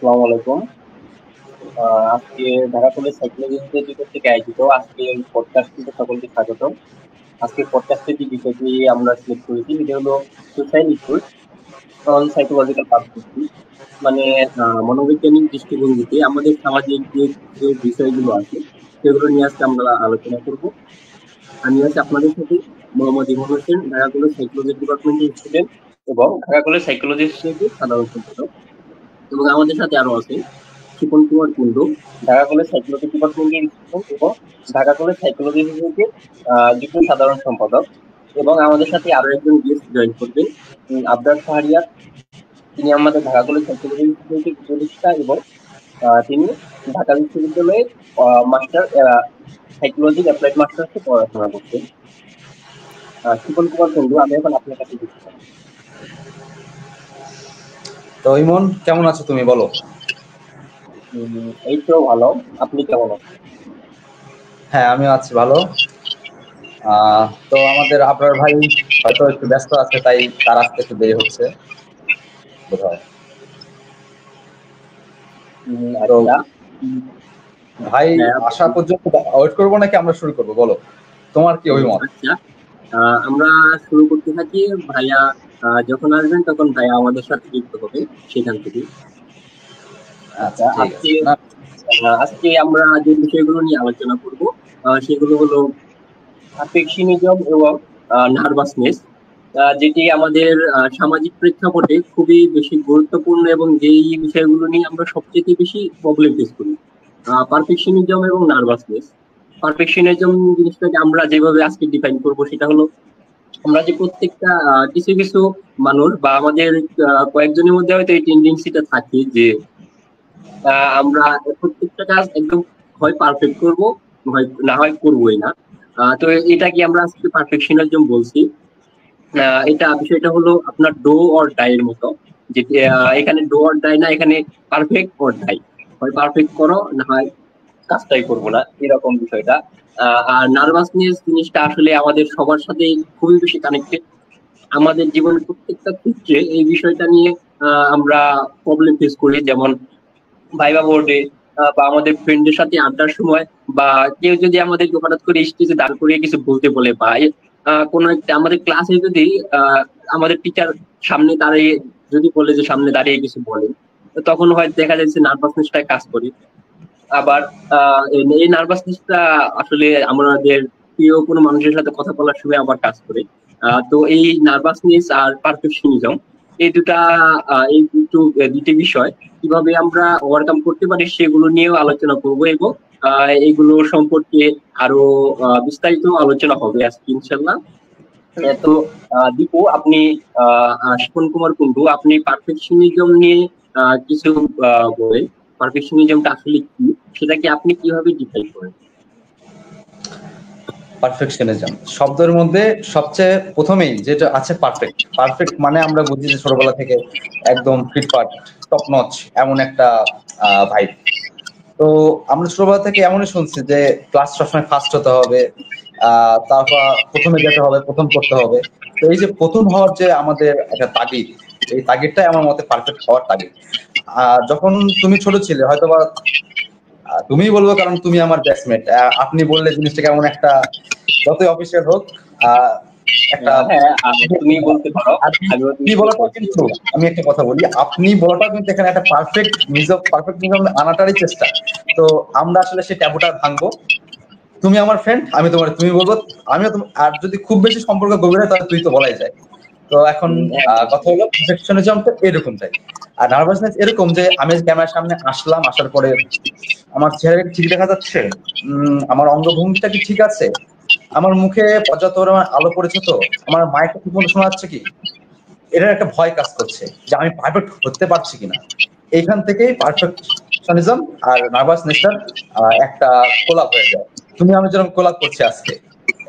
আসসালামু আলাইকুম। আজকে ঢাকা কলেজ সাইকোলজি ইনস্টিটিউট থেকে আয়োজিত আজকে এই পডকাস্টটিতে সকলকে স্বাগতম। আজকে পডকাস্টের যে বিষয়টি আমরা সিলেক্ট করেছি সেটা হলো suicide issues on psychological perspective. মানে মনোবৈজ্ঞানিক দৃষ্টিভঙ্গিতে আমাদের সামাজিক যে যে বিষয়গুলো আছে সেগুলো নিয়ে আজকে আমরা আলোচনা করব। আমি আছি আপনাদের সাথে মোহাম্মদ ইমন হোসেন, ঢাকা কলেজ সাইকোলজি ডিপার্টমেন্টের স্টুডেন্ট এবং ঢাকা কলেজ সাইকোলজি সোসাইটির সাধারণ সম্পাদক। এবং আমাদের সাথে আরো আছে শিপন কুমার কুন্ডু, ঢাকা কলেজ সাইকোলজি ডিপার্টমেন্টের স্টুডেন্ট এবং ঢাকা কলেজ সাইকোলজি বিভাগের যুগ্ম সাধারণ সম্পাদক। এবং আমাদের সাথে আরো একজন গেস্ট জয়েন করবেন, আবরার শাহরিয়ার। তিনি আমাদের ঢাকা কলেজ সাইকোলজি ইনস্টিটিউটের উপদেষ্টা এবং তিনি ঢাকা বিশ্ববিদ্যালয়ের মাস্টার সাইকোলজি অ্যাপ্লাইড মাস্টার্সে পড়াশোনা করছেন। শিপন কুমার কুন্ডু, আমি এখন আপনার কাছে দিচ্ছি। তো ইমন, কেমন আছো তুমি বলো? এই তো ভালো, আপনি কেমন আছেন? হ্যাঁ, আমিও আছি ভালো। তো আমাদের আপনার ভাই হয়তো একটু ব্যস্ত আছে, তাই তার আসতে একটু দেরি হচ্ছে বোধহয়। তো আচ্ছা, ভাই হ্যাঁ, আসা পর্যন্ত ওয়েট করবো নাকি আমরা শুরু করবো, বলো তোমার কি অভিমত? আচ্ছা, আমরা শুরু করতে থাকি। ভাইয়া যখন আসবেন তখন ভাইয়া আমাদের সাথে যুক্ত হবে সেখান থেকে। আচ্ছা, আচ্ছা, ঠিক আছে। না, আজকে আমরা যে বিষয়গুলো নিয়ে আলোচনা করব সেগুলো হলো পারফেকশনিজম এবং নার্ভাসনেস, যেটি আমাদের সামাজিক প্রেক্ষাপটে খুবই বেশি গুরুত্বপূর্ণ এবং যেই বিষয়গুলো নিয়ে আমরা সবচেয়ে বেশি প্রবলেম ফেস করি। পারফেকশনিজম এবং নার্ভাসনেস। পারফেকশনিজম জিনিসটাকে আমরা যেভাবে আজকে ডিফাইন করব সেটা হলো আমরা যে প্রত্যেকটা কিছু কিছু মানুষ বা আমাদের কয়েকজনের মধ্যে হয়তো এই টেন্ডেন্সিটা থাকে যে আমরা প্রত্যেকটা কাজ একদম হয় পারফেক্ট করব, হয় না হয় করবোই না। তো এটা কি আমরা আজকে পারফেকশনিজম বলছি। এটা বিষয়টা হলো আপনার ডো অর ডাই এর মতো, যে এখানে ডো অর ডাই না, এখানে পারফেক্ট অর ডাই, হয় পারফেক্ট করো না হয় কাজটাই করবো না, এরকম বিষয়টা। আর নার্ভাসনেস জিনিসটা আসলে আমাদের সবার সাথে খুবই বেশি কানেক্টেড। আমাদের জীবনের প্রত্যেকটা ক্ষেত্রে এই বিষয়টা নিয়ে আমরা প্রবলেম ফেস করি, যেমন ভাইবা বোর্ডে বা আমাদের ফ্রেন্ডের সাথে আড্ডার সময়, বা কেউ যদি আমাদের হঠাৎ করে স্টেজে দাঁড় করিয়ে কিছু বলতে বলে, বা কোনো একটা আমাদের ক্লাসে যদি আমাদের টিচার সামনে দাঁড়িয়ে যদি বলে যে সামনে দাঁড়িয়ে কিছু বলেন, তো তখন হয়তো দেখা যাচ্ছে নার্ভাসনেসটা কাজ করে। আবার এই নার্ভাসনেসটা আসলে আমাদের প্রিয় কোনো মানুষের সাথে কথা বলার সময় আবার কাজ করে। তো এই নার্ভাসনেস আর পারফেকশনিজম, এই দুটা দুটি বিষয় কিভাবে আমরা ওভারকাম করতে পারি সেগুলো নিয়েও আলোচনা করব, এবং এগুলো সম্পর্কে আরো বিস্তারিত আলোচনা হবে আজকে ইনশাল্লাহ। তো দীপু, আপনি শিপন কুমার কুন্ডু, আপনি পারফেকশনিজম নিয়ে কিছু বলেন। পারফেকশনিজমটা আসলে কি, সেটাকে আপনি কিভাবে ডিফাইন করেন? পারফেকশনিজম শব্দের মধ্যে সবচেয়ে প্রথমেই যেটা আছে পারফেক্ট। পারফেক্ট মানে আমরা বুঝি যে ছোটবেলা থেকে একদম ফিটফাট টপ নচ এমন একটা ভাইব। তো আমরা ছোটবেলা থেকে এমনই শুনছি যে ক্লাস সবসময় ফার্স্ট হতে হবে, তারপর প্রথমে যেতে হবে, প্রথম করতে হবে। তো এই যে প্রথম হওয়ার যে আমাদের একটা তাগিদ, এই তাগিদটাই আমার মতে পারফেক্ট হওয়ার তাগিদ। যখন তুমি ছোট ছিলে হয়তোবা তুমিই বলবো, কারণ তুমি আমার ব্যাচমেট। আপনি বললে জিনিসটা কেমন একটা, যতই অফিসিয়াল হোক, আহ, একটা হ্যাঁ, তুমি বলতে পারো, আমিও আপনি তুমি বলাটা বলছি। কিন্তু, আমি একটা কথা বলি, আপনি বলাটা কিন্তু এখানে একটা পারফেক্ট আনাটারই চেষ্টা। তো আমরা আসলে সেই ট্যাবুটা ভাঙবো। তুমি আমার ফ্রেন্ড, আমি তোমার তুমি বলবো, আমিও আর যদি খুব বেশি সম্পর্ক গভীর হয় তাহলে তুই তো বলাই যায়। তো এখন একদম। কথা হলো পারফেকশনিজমটা এরকমটাই। আর নার্ভাসনেস এরকম যে আমি ক্যামেরার সামনে আসলাম, আসার পরে আমার চেহারা ঠিক দেখা যাচ্ছে, আমার অঙ্গভঙ্গিটা কি ঠিক আছে, আমার মুখে পর্যাপ্ত পরিমাণ আলো পড়েছে, তো আমার মাইকটা ঠিক মতো শোনা যাচ্ছে কি, এটার একটা ভয় কাজ করছে যে আমি পারফেক্ট হতে পারছি কিনা। এইখান থেকেই পারফেকশনিজম আর নার্ভাসনেসটার একটা কোলাপ হয়ে যায়। তুমি আমি যেরকম কোলাপ করছি আজকে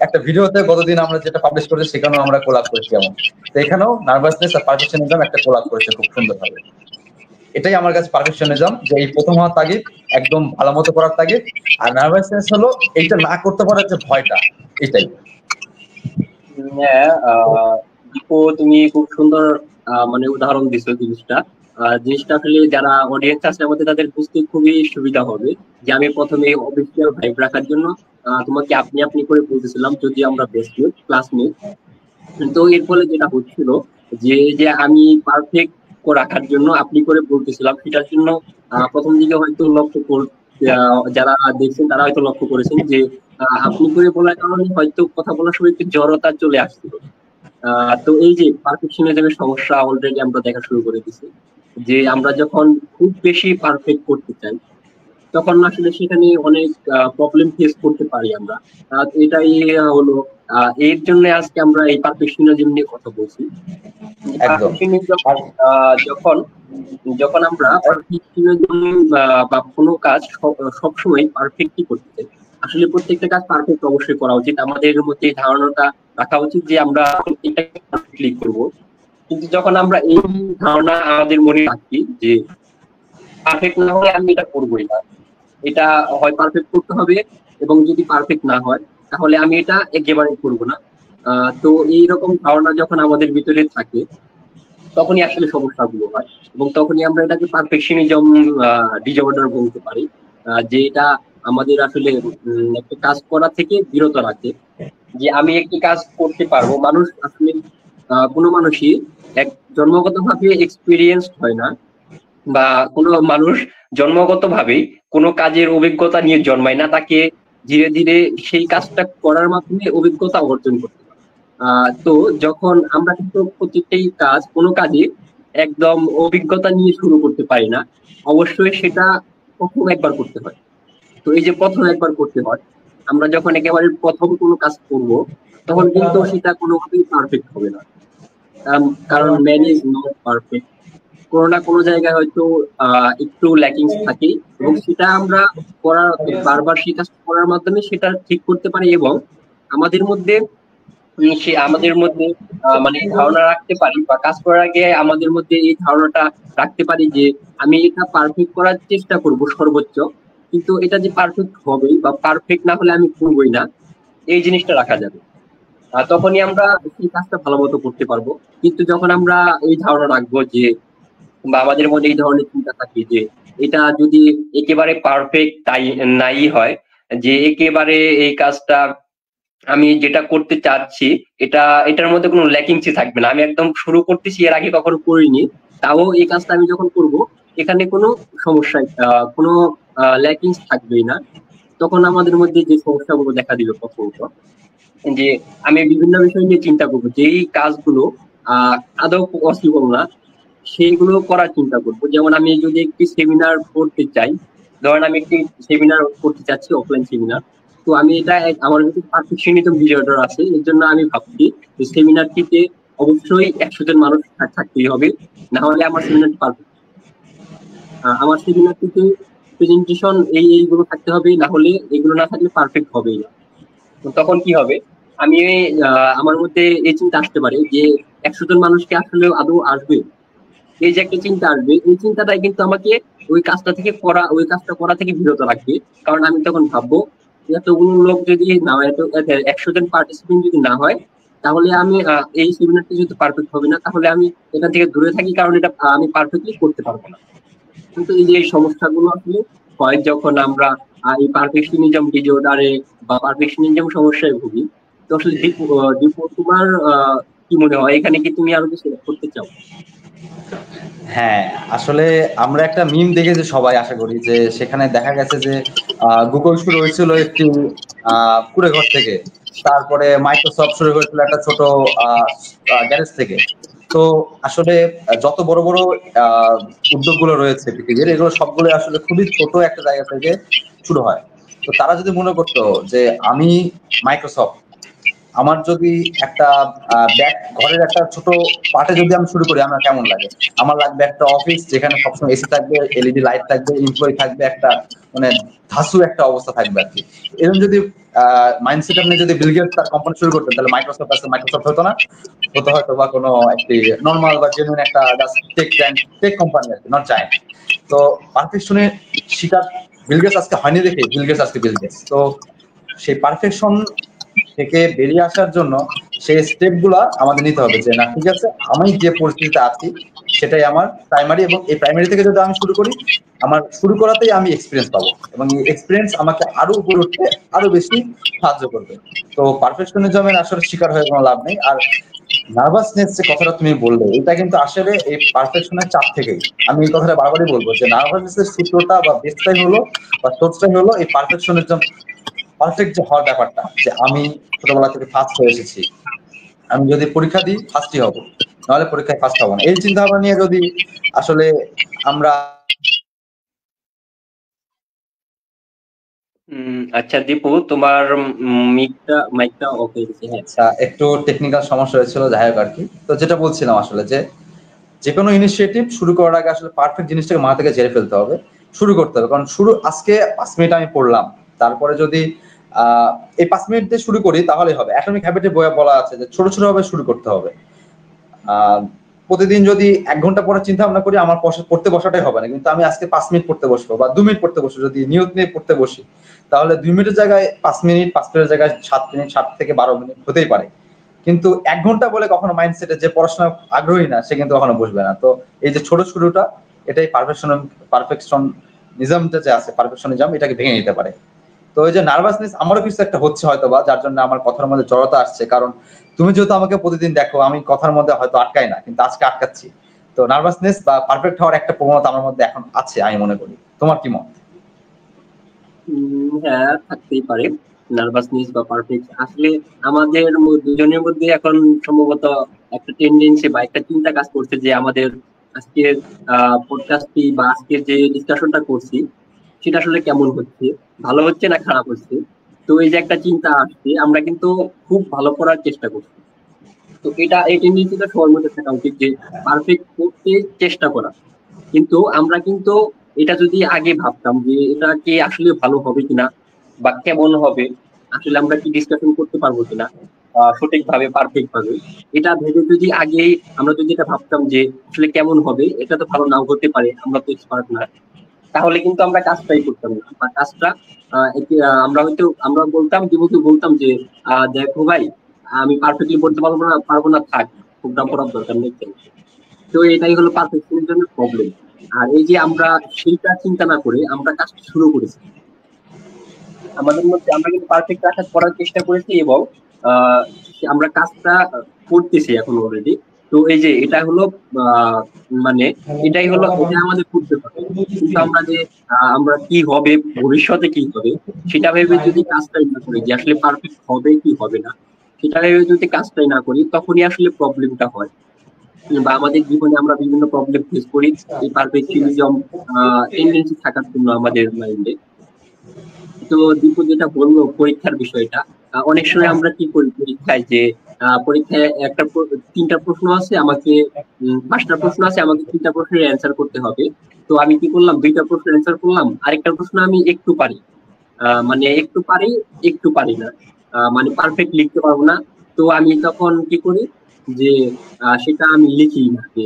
একটা ভিডিওতে, গতদিন আমরা যেটা পাবলিশ করেছি সেখানেও আমরা কোলাপ করেছি এমন। তো এখানেও নার্ভাসনেস আর পারফেকশনিজম একটা কোলাপ করেছে খুব সুন্দরভাবে। এটাই আমার কাছে পারফেকশনিজম, যে এই প্রথম হওয়ার তাগিদ, একদম ভালো মতো করার তাগিদ। আর নার্ভাসনেস হলো এইটা না করতে পারার যে ভয়টা, এটাই। হ্যাঁ, দীপু, তুমি খুব সুন্দর মানে উদাহরণ দিছো জিনিসটা। জিনিসটা আসলে যারা অডিয়েন্স আছে আমাদের তাদের বুঝতে খুবই সুবিধা হবে। যে আমি প্রথমে অফিসিয়াল ভাইব রাখার জন্য তোমাকে আপনি আপনি করে বলতেছিলাম, যদি আমরা বেস্ট ক্লাসমেট। তো এর ফলে যেটা হচ্ছিল যে যে আমি পারফেক্ট রাখার জন্য আপনি করে বলতেছিলাম, সেটার জন্য প্রথম দিকে হয়তো যারা দেখছেন তারা হয়তো লক্ষ্য করেছেন যে আপনি করে বলার কারণে হয়তো কথা বলার সময় একটু জড়তা চলে আসছিল। তো এই যে পারফেকশনিজমের সমস্যা অলরেডি আমরা দেখা শুরু করে দিছি, যে আমরা যখন খুব বেশি পারফেক্ট করতে চাই তখন আসলে সেখানে অনেক প্রবলেম ফেস করতে পারি আমরা। এটাই হলো এর জন্য আজকে আমরা এই পারফেকশনিজম নিয়ে কথা বলছি। একদম। পারফেকশনিজম যখন যখন আমরা পারফেকশনিজম বা কোনো কাজ সবসময় পারফেক্টলি করতে চাই, আসলে প্রত্যেকটা কাজ পারফেক্ট অবশ্যই করা উচিত। আমাদের মধ্যে ধারণাটা রাখা উচিত যে আমরা প্রত্যেকটা পারফেক্টলি করব। কিন্তু যখন আমরা এই ধারণা আমাদের মনে রাখি যে পারফেক্ট না হলে আমি এটা করবোই না, এটা হয় পারফেক্ট করতে হবে, এবং যদি পারফেক্ট না হয় তাহলে আমি এটা একেবারে করব না। তো এইরকম ধারণা যখন আমাদের ভিতরে থাকে তখনই আসলে সমস্যাগুলো হয়, এবং তখনই আমরা এটাকে পারফেকশনিজম ডিসঅর্ডার বলতে পারি। যে এটা আমাদের আসলে একটা কাজ করা থেকে বিরত রাখে। যে আমি একটি কাজ করতে পারবো, মানুষ আসলে কোনো মানুষই এক জন্মগতভাবে এক্সপিরিয়েন্সড হয় না, বা কোনো মানুষ জন্মগতভাবেই কোনো কাজের অভিজ্ঞতা নিয়ে জন্মায় না, তাকে ধীরে ধীরে সেই কাজটা করার মাধ্যমে অভিজ্ঞতা অর্জন করতে হয়। তো যখন আমরা কিন্তু প্রত্যেকটাই কাজ, কোনো কাজে একদম অভিজ্ঞতা নিয়ে শুরু করতে পারি না, অবশ্যই সেটা প্রথম একবার করতে হয়। তো এই যে প্রথম একবার করতে হয়, আমরা যখন একেবারে প্রথম কোনো কাজ করব তখন কিন্তু সেটা কোনোভাবেই পারফেক্ট হবে না। কারণ ম্যান ইজ নট পারফেক্ট, কোনো না কোনো জায়গায় হয়তো একটু ল্যাকিংস থাকে, এবং সেটা আমরা করার বারবার সেই কাজ করার মাধ্যমে সেটা ঠিক করতে পারি, এবং আমাদের মধ্যে সে আমাদের মধ্যে মানে ধারণা রাখতে পারি, বা কাজ করার আগে আমাদের মধ্যে এই ধারণাটা রাখতে পারি যে আমি এটা পারফেক্ট করার চেষ্টা করব সর্বোচ্চ, কিন্তু এটা যে পারফেক্ট হবে বা পারফেক্ট না হলে আমি করবোই না, এই জিনিসটা রাখা যাবে। তখনই আমরা সেই কাজটা ভালো মতো করতে পারবো। কিন্তু যখন আমরা এই ধারণা রাখবো যে, বা আমাদের মধ্যে এই ধরনের চিন্তা থাকে যে এটা যদি একেবারে পারফেক্ট তাই নাই হয়, যে একেবারে এই কাজটা আমি যেটা করতে চাচ্ছি এটার মধ্যে কোনো ল্যাকিংসই থাকবে না, আমি একদম শুরু করতেছি, এর আগে কখনো করিনি, তাও এই কাজটা আমি যখন করব এখানে কোনো সমস্যা কোনো ল্যাকিংস থাকবেই না। তখন আমাদের মধ্যে যে সমস্যাগুলো দেখা দিবে, প্রথমত যে আমি বিভিন্ন বিষয় নিয়ে চিন্তা করবো, যে এই কাজগুলো আদৌ পসিবল না সেইগুলো করার চিন্তা করবো। যেমন আমি যদি একটি সেমিনার করতে চাই, ধরেন আমি একটি সেমিনার করতে চাচ্ছি, অফলাইন সেমিনার, তো আমি এটা আমার যদি পারফেকশনিজম ডিসঅর্ডার আছে, এর জন্য আমি ভাবছি যে সেমিনারটিতে অবশ্যই 100 জন মানুষ থাকতেই হবে, না হলে আমার সেমিনারটি পারফেক্ট। আমার সেমিনারটিতে প্রেজেন্টেশন এইগুলো থাকতে হবে, না হলে এগুলো না থাকলে পারফেক্ট হবেই না। তখন কি হবে, আমি আমার মধ্যে এই চিন্তা আসতে পারে যে 100 জন মানুষকে আসলে আদৌ আসবে, এই যে একটা চিন্তা আসবে, এই চিন্তাটাই কিন্তু আমাকে ওই কাজটা করা থেকে বিরত রাখবে। কারণ আমি তখন ভাববো এতগুলো লোক যদি না হয়, 100 জন পার্টিসিপেন্ট যদি না হয়, তাহলে আমি এই সেমিনারটি যদি পারফেক্ট হবে না, তাহলে আমি এখান থেকে দূরে থাকি, কারণ এটা আমি পারফেক্টলি করতে পারবো না। কিন্তু এই যে এই সমস্যাগুলো আসলে হয় যখন আমরা এই পারফেকশনিজম ডিসঅর্ডারে বা পারফেকশনিজম সমস্যায় ভুগি। তো আসলে দীপু তোমার কি মনে হয়, এখানে কি তুমি আরো কিছু করতে চাও? হ্যাঁ, আসলে আমরা একটা মিম দেখেছি সবাই, আশা করি যে সেখানে দেখা গেছে যে গুগল শুরু হয়েছিল একটি কুড়ে ঘর থেকে, তারপরে মাইক্রোসফট শুরু হয়েছিল একটা ছোট গ্যারেজ থেকে। তো আসলে যত বড় বড় উদ্যোগগুলো রয়েছে পৃথিবীর, এগুলো সবগুলো আসলে খুবই ছোট একটা জায়গা থেকে শুরু হয়। তো তারা যদি মনে করতো যে আমি মাইক্রোসফট, আমার যদি একটা ব্যাগ ঘরের একটা ছোট পার্টে যদি আমি শুরু করি, আমার কেমন লাগে? আমার লাগবে একটা অফিস যেখানে সবসময় এসি থাকবে, এলইডি লাইট থাকবে, এমপ্লয়ি থাকবে, একটা মানে ধাসু একটা অবস্থা থাকবে আর কি। এরকম যদি মাইন্ডসেট আপনি যদি বিল গেটস তার কোম্পানি শুরু করতেন, তাহলে মাইক্রোসফট আসলে মাইক্রোসফট হতো না, হতো হয়তো বা কোনো একটি নর্মাল বা জেনুইন একটা জাস্ট টেক কোম্পানি আর কি, নট জায়ান্ট। তো পারফেকশনের শিকার বিল গেটস আজকে হয়নি দেখে বিল গেটস আজকে বিল গেটস। তো সেই পারফেকশন থেকে বেরিয়ে আসার জন্য সেই স্টেপ গুলা আমাদের নিতে হবে, যে না ঠিক আছে, আমি যে পরিস্থিতিতে আছি সেটাই আমার প্রাইমারি, এবং এই প্রাইমারি থেকে যদি আমি শুরু করি, আমার শুরু করাতেই আমি এক্সপিরিয়েন্স পাবো, এবং এই এক্সপিরিয়েন্স আমাকে আরো উপরে উঠতে আরো বেশি সাহায্য করবে। তো পারফেকশনিজমের আসলে শিকার হয়ে কোনো লাভ নেই। আর নার্ভাসনেস যে কথাটা তুমি বললে, এটা কিন্তু আসলে এই পারফেকশনের চাপ থেকেই। আমি এই কথাটা বারবারই বলবো যে নার্ভাসনেসের সূত্রটা বা বেসটাই হলো বা সোর্সটাই হলো এই পারফেকশনিজম, পারফেক্ট যে হওয়ার ব্যাপারটা, যে আমি ছোটবেলা থেকে ফার্স্ট হয়ে এসেছি, আমি যদি পরীক্ষা দিই ফার্স্টই হব, নাহলে পরীক্ষায় ফার্স্ট হবো না, এই চিন্তা ভাবনা নিয়ে যদি আসলে আমরা আচ্ছা দীপু, তোমার মাইকটা অফ হয়ে গেছে। হ্যাঁ, একটু টেকনিক্যাল সমস্যা হয়েছিল, যাই হোক আর কি। তো যেটা বলছিলাম আসলে, যে কোনো ইনিশিয়েটিভ শুরু করার আগে আসলে পারফেক্ট জিনিসটাকে মাথা থেকে ঝেড়ে ফেলতে হবে, শুরু করতে হবে। কারণ শুরু আজকে 5 মিনিট আমি পড়লাম, তারপরে যদি এই 5 মিনিট দিয়ে শুরু করি তাহলে হবে। অ্যাটমিক হ্যাবিটে বইয়ে বলা আছে যে ছোট ছোট ভাবে শুরু করতে হবে। প্রতিদিন যদি 1 ঘন্টা পরে চিন্তা ভাবনা করি, আমার পড়তে বসাটাই হবে না, কিন্তু আমি আজকে 5 মিনিট পড়তে বসবো বা 2 মিনিট পড়তে বসবো, যদি নিয়ত নিয়ে পড়তে বসি, তাহলে 2 মিনিটের জায়গায় 5 মিনিট, 5 মিনিটের জায়গায় 7 মিনিট, 7 থেকে 12 মিনিট হতেই পারে। কিন্তু 1 ঘন্টা বলে কখনো মাইন্ডসেটে যে পড়াশোনা আগ্রহী না, সে কিন্তু কখনো বুঝবে না। তো এই যে ছোট শুরুটা, এটাই পারফেকশনিজমটা যে আছে, পারফেকশনিজম এটাকে ভেঙে নিতে পারে। তো ওই যে নার্ভাসনেস, আমারও কিছু একটা হচ্ছে হয়তো বা, যার জন্য আমার কথার মধ্যে জড়তা আসছে। কারণ তুমি যেহেতু আমাকে প্রতিদিন দেখো, আমি কথার মধ্যে হয়তো আটকাই না, কিন্তু আজকে আটকাচ্ছি। তো নার্ভাসনেস বা পারফেক্ট হওয়ার একটা প্রবণতা আমার মধ্যে এখন আছে, আমি মনে করি। তোমার কি মত? হ্যাঁ, থাকতেই পারে নার্ভাসনেস বা পারফেক্ট। আসলে আমাদের দুজনের মধ্যে এখন সম্ভবত একটা টেন্ডেন্সি বা একটা চিন্তা কাজ করছে যে আমাদের আজকের পডকাস্টটি বা আজকের যে ডিসকাশনটা করছি সেটা আসলে কেমন হচ্ছে, ভালো হচ্ছে না খারাপ হচ্ছে। তো এই যে একটা চিন্তা আসছে, আমরা কিন্তু খুব ভালো করার চেষ্টা করছি। তো এই টেন্ডেন্সিটা সবার মধ্যে থাকা উচিত যে পারফেক্ট করতে চেষ্টা করা। কিন্তু আমরা কিন্তু এটা যদি আগে ভাবতাম যে এটা কি আসলে ভালো হবে কিনা বা কেমন হবে, আসলে আমরা কি ডিসকাশন করতে পারবো কিনা সঠিক ভাবে, পারফেক্ট ভাবে, এটা ভেবে যদি আগেই আমরা যদি এটা ভাবতাম যে আসলে কেমন হবে, এটা তো ভালো নাও হতে পারে, আমরা তো এক্সপার্ট না, তাহলে কিন্তু আমরা কাজটাই করতাম না বা কাজটা আমরা বলতাম, দিবকে বলতাম যে দেখো ভাই, আমি পারফেক্টলি বলতে পারবো না, থাক, প্রোগ্রাম করার দরকার নেই। তো এটাই হলো পারফেকশনিজমের প্রবলেম। আর এই যে আমরা সেইটা চিন্তা না করে আমরা কাজটা শুরু করেছি, আমাদের মধ্যে আমরা কিন্তু পারফেক্ট কাজ করার চেষ্টা করেছি এবং আহ, আমরা কাজটা করতেছি এখন অলরেডি। তো এই যে এটা হলো আহ, মানে এটা আমাদের করতে হবে। কিন্তু আমরা যে আমরা কি হবে, ভবিষ্যতে কি হবে, সেটা ভেবে যদি কাজটাই না করি যে আসলে পারফেক্ট হবে কি হবে না, সেটা ভেবে যদি কাজটাই না করি, তখনই আসলে প্রবলেমটা হয়। বা আমাদের জীবনে আমরা বিভিন্ন প্রবলেম ফেস করি এই পারফেকশনিজম টেন্ডেন্সি থাকার জন্য আমাদের মাইন্ডে। তো দীপু যেটা বললো পরীক্ষার বিষয়টা, অনেক সময় আমরা কি করি পরীক্ষায় যে পরীক্ষায় তিনটা প্রশ্ন আছে, আমাকে 5টা প্রশ্ন আছে, আমাকে 3টা প্রশ্নের অ্যান্সার করতে হবে। তো আমি কি করলাম, 2টা প্রশ্নের অ্যান্সার করলাম, আরেকটা প্রশ্ন আমি একটু পারি, মানে একটু পারি, একটু পারি না, মানে পারফেক্ট লিখতে পারবো না। তো আমি তখন কি করি যে সেটা আমি লিখি না, যে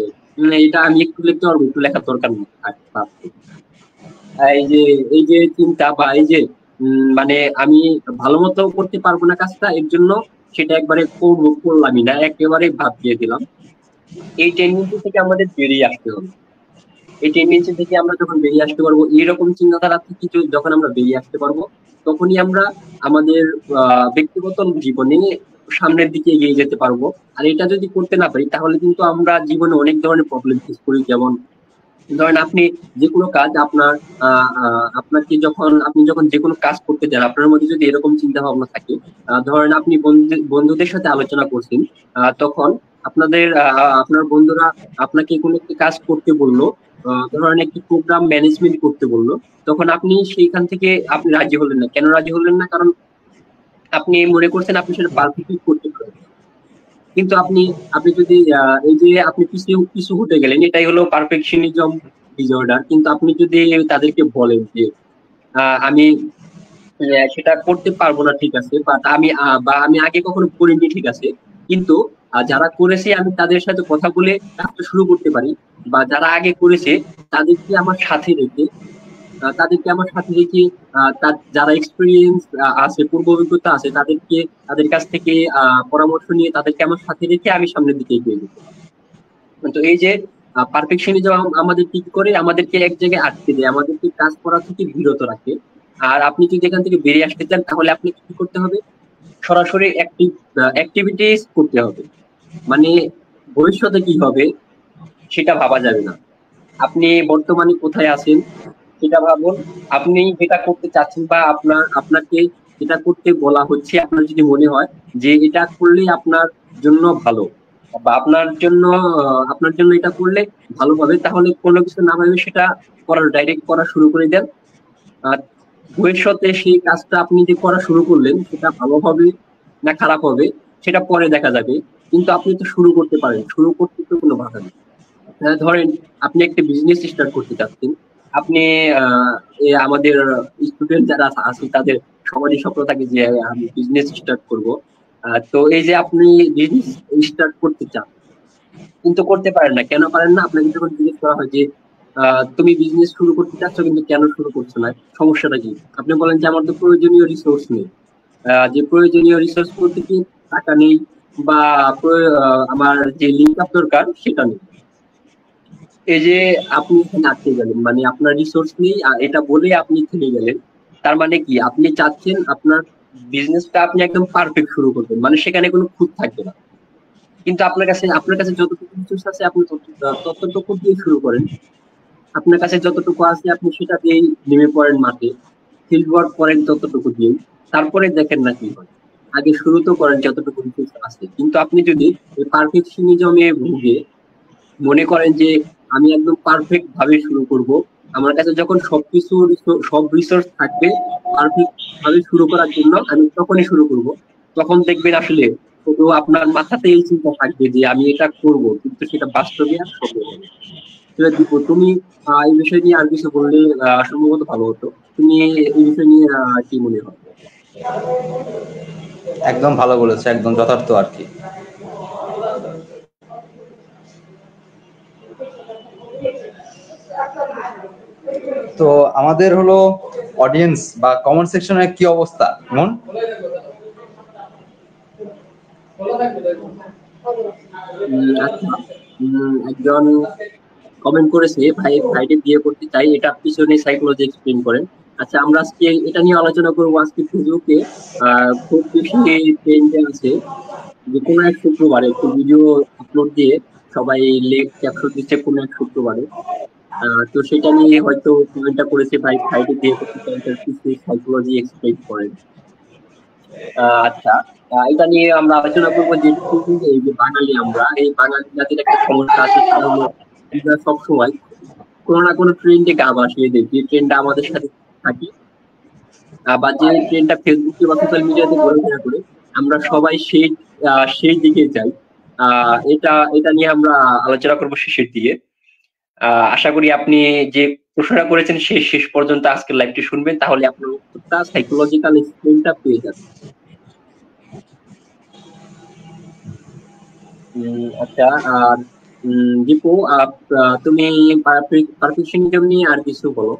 এটা আমি একটু লিখতে পারবো, একটু লেখার দরকার নেই, থাক, বাদ দে। এই যে চিন্তা বা এই যে মানে আমি ভালো মতো করতে পারবো না কাজটা, এর জন্য সেটা একবারে করলামই না, একেবারে বাদ দিয়ে দিলাম। এই টেন্ডেন্সি থেকে আমাদের বেরিয়ে আসতে হবে। এই টেন্ডেন্সি থেকে আমরা যখন বেরিয়ে আসতে পারবো, এইরকম চিন্তাধারা থেকে যখন আমরা বেরিয়ে আসতে পারবো, তখনই আমরা আমাদের ব্যক্তিগত জীবনে সামনের দিকে এগিয়ে যেতে পারবো। আর এটা যদি করতে না পারি, তাহলে কিন্তু আমরা জীবনে অনেক ধরনের প্রবলেম ফেস করি। যেমন ধরেন আপনি যে কোনো কাজ আপনার আপনি যখন যে কোনো কাজ করতে যান, আপনার মধ্যে যদি এরকম চিন্তা ভাবনা থাকে, ধরেন আপনি বন্ধুদের সাথে আলোচনা করছেন, তখন আপনার বন্ধুরা আপনাকে কোনো একটি কাজ করতে বললো, ধরেন একটি প্রোগ্রাম ম্যানেজমেন্ট করতে বললো, তখন আপনি সেইখান থেকে আপনি রাজি হলেন না। কেন রাজি হলেন না? কারণ আপনি মনে করছেন আপনি সেটা পারফেক্টলি করতে পারবেন। কিন্তু আপনি আপনি যদি এই যে আপনি পিছু পিছু হতে গেলেন, এটাই হলো পারফেকশনিজম ডিসঅর্ডার। কিন্তু আপনি যদি তাদেরকে বলেন যে আমি সেটা করতে পারবো না, ঠিক আছে, বাট আমি আগে কখনো করিনি, ঠিক আছে, কিন্তু যারা করেছে আমি তাদের সাথে কথা বলে কাজটা শুরু করতে পারি, বা যারা আগে করেছে তাদেরকে আমার সাথে রেখে তাদেরকে আমার সাথে রেখে যারা এক্সপিরিয়েন্স আছে, পূর্ব অভিজ্ঞতা আছে, তাদের কাছ থেকে পরামর্শ নিয়ে তাদেরকে আমার সাথে রেখে আমি সামনের দিকে এগিয়ে যেতে পারি। তো এই যে পারফেকশনিজম আমাদের কি করে, আমাদেরকে এক জায়গায় আটকে দেয়, আমাদেরকে কাজ করা থেকে বিরত রাখে। আর আপনি যদি এখান থেকে বেরিয়ে আসতে চান তাহলে আপনাকে কি করতে হবে, সরাসরি অ্যাক্টিভিটিস করতে হবে। মানে ভবিষ্যতে কি হবে সেটা ভাবা যাবে না, আপনি বর্তমানে কোথায় আছেন সেটা ভাবুন। আপনি যেটা করতে চাচ্ছেন বা আপনাকে যেটা করতে বলা হচ্ছে, আপনার যদি মনে হয় যে এটা করলে আপনার জন্য ভালো বা আপনার জন্য এটা করলে ভালো হবে, তাহলে কোনো কিছু না ভেবে সেটা ডাইরেক্ট করা শুরু করে দেন। আর ভবিষ্যতে সেই কাজটা আপনি যে করা শুরু করলেন সেটা ভালো হবে না খারাপ হবে সেটা পরে দেখা যাবে, কিন্তু আপনি তো শুরু করতে পারেন, শুরু করতে তো কোনো বাধা নেই। ধরেন আপনি একটা বিজনেস স্টার্ট করতে চাচ্ছেন, আপনি আমাদের স্টুডেন্ট যারা আছে তাদের সবারই স্বপ্ন থাকে যে আমি বিজনেস স্টার্ট করব। তো এই যে আপনি বিজনেস স্টার্ট করতে চান কিন্তু করতে পারেন না, কেন পারেন না? আপনাকে যখন জিজ্ঞেস করা হয় যে তুমি বিজনেস শুরু করতে চাচ্ছ কিন্তু কেন শুরু করছো না, সমস্যাটা কি? আপনি বলেন যে আমার তো প্রয়োজনীয় রিসোর্স নেই। যে প্রয়োজনীয় রিসোর্স বলতে কি, টাকা নেই বা আমার যে লিঙ্ক আপ দরকার সেটা নেই। এই যে আপনি এখানে আটকে গেলেন, মানে আপনার রিসোর্স নেই এটা বলে আপনি থেমে গেলেন। তার মানে কি, আপনি চাচ্ছেন আপনার বিজনেসটা আপনি একদম পারফেক্ট শুরু করবেন, মানে সেখানে কোনো খুঁত থাকবে না। কিন্তু আপনার কাছে যতটুকু রিসোর্স আছে আপনি ততটুকু দিয়ে শুরু করেন। আপনার কাছে যতটুকু আছে আপনি সেটা দিয়েই নেমে পড়েন মাঠে, ফিল্ড ওয়ার্ক করেন ততটুকু দিয়ে, তারপরে দেখেন না কি হয়। আগে শুরু তো করেন যতটুকু রিসোর্স আছে। কিন্তু আপনি যদি পারফেকশনিজমে ভুগে মনে করেন যে আমি একদম পারফেক্ট ভাবে শুরু করব, আমার কাছে যখন সব রিসোর্স থাকবে পারফেক্ট ভাবে শুরু করার জন্য, আমি তখনই শুরু করব। তখন দেখবেন আসলে শুধু আপনার মাথাতে এই চিন্তা থাকবে যে আমি এটা করব, কিন্তু সেটা বাস্তবে আর সম্ভব হবে না। এবার দীপু, তুমি এই বিষয় নিয়ে আর কিছু বললে সম্ভবত ভালো হতো। তুমি এই বিষয় নিয়ে কি মনে হয়? একদম ভালো বলেছে, একদম যথার্থ আর কি। তো আমাদের হলো অডিয়েন্স বা কমেন্ট সেকশনের কি অবস্থা মন? আচ্ছা, একজন কমেন্ট করেছে, ভাইকে বিয়ে করতে চাই, এটা পিছনে সাইকোলজি এক্সপ্লেইন করেন। আচ্ছা, আমরা আজকে এটা নিয়ে আলোচনা করবো। আজকে ফেসবুকে খুব বেশি ট্রেন্ডে আছে যে কোনো এক শুক্রবারে একটি ভিডিও আপলোড দিয়ে সবাই লেখ ক্যাপশন দিচ্ছে কোনো এক শুক্রবারে। তো সেটা নিয়ে হয়তো কমেন্টটা করেছে, ভাইকে বিয়ে করতে চাই, এটার পিছনে সাইকোলজি এক্সপ্লেইন করেন। আচ্ছা, এটা নিয়ে আমরা আলোচনা করবো যে এই যে বাঙালি, আমরা এই বাঙালি জাতির একটা সমস্যা আছে, তা হলো আমরা সবসময় কোনো না কোনো ট্রেন্ডে গা ভাসিয়ে দেয়, যে ট্রেন্ডটা আমাদের সাথে থাকে বা যে ট্রেন্ডটা ফেসবুকে বা সোশ্যাল মিডিয়াতে ঘোরাফেরা করে, আমরা সবাই সেই দিকে যাই। এটা এটা নিয়ে আমরা আলোচনা করবো শেষের দিকে। আশা করি আপনি যে প্রশ্নটা করেছেন শেষ পর্যন্ত আজকের লাইভটি শুনবেন, তাহলে আপনার উত্তরটা সাইকোলজিক্যাল এক্সপ্লেইনটা পেয়ে যাবেন। আচ্ছা, আর দীপু, তুমি পারফেকশনিজম নিয়ে আর কিছু বলো।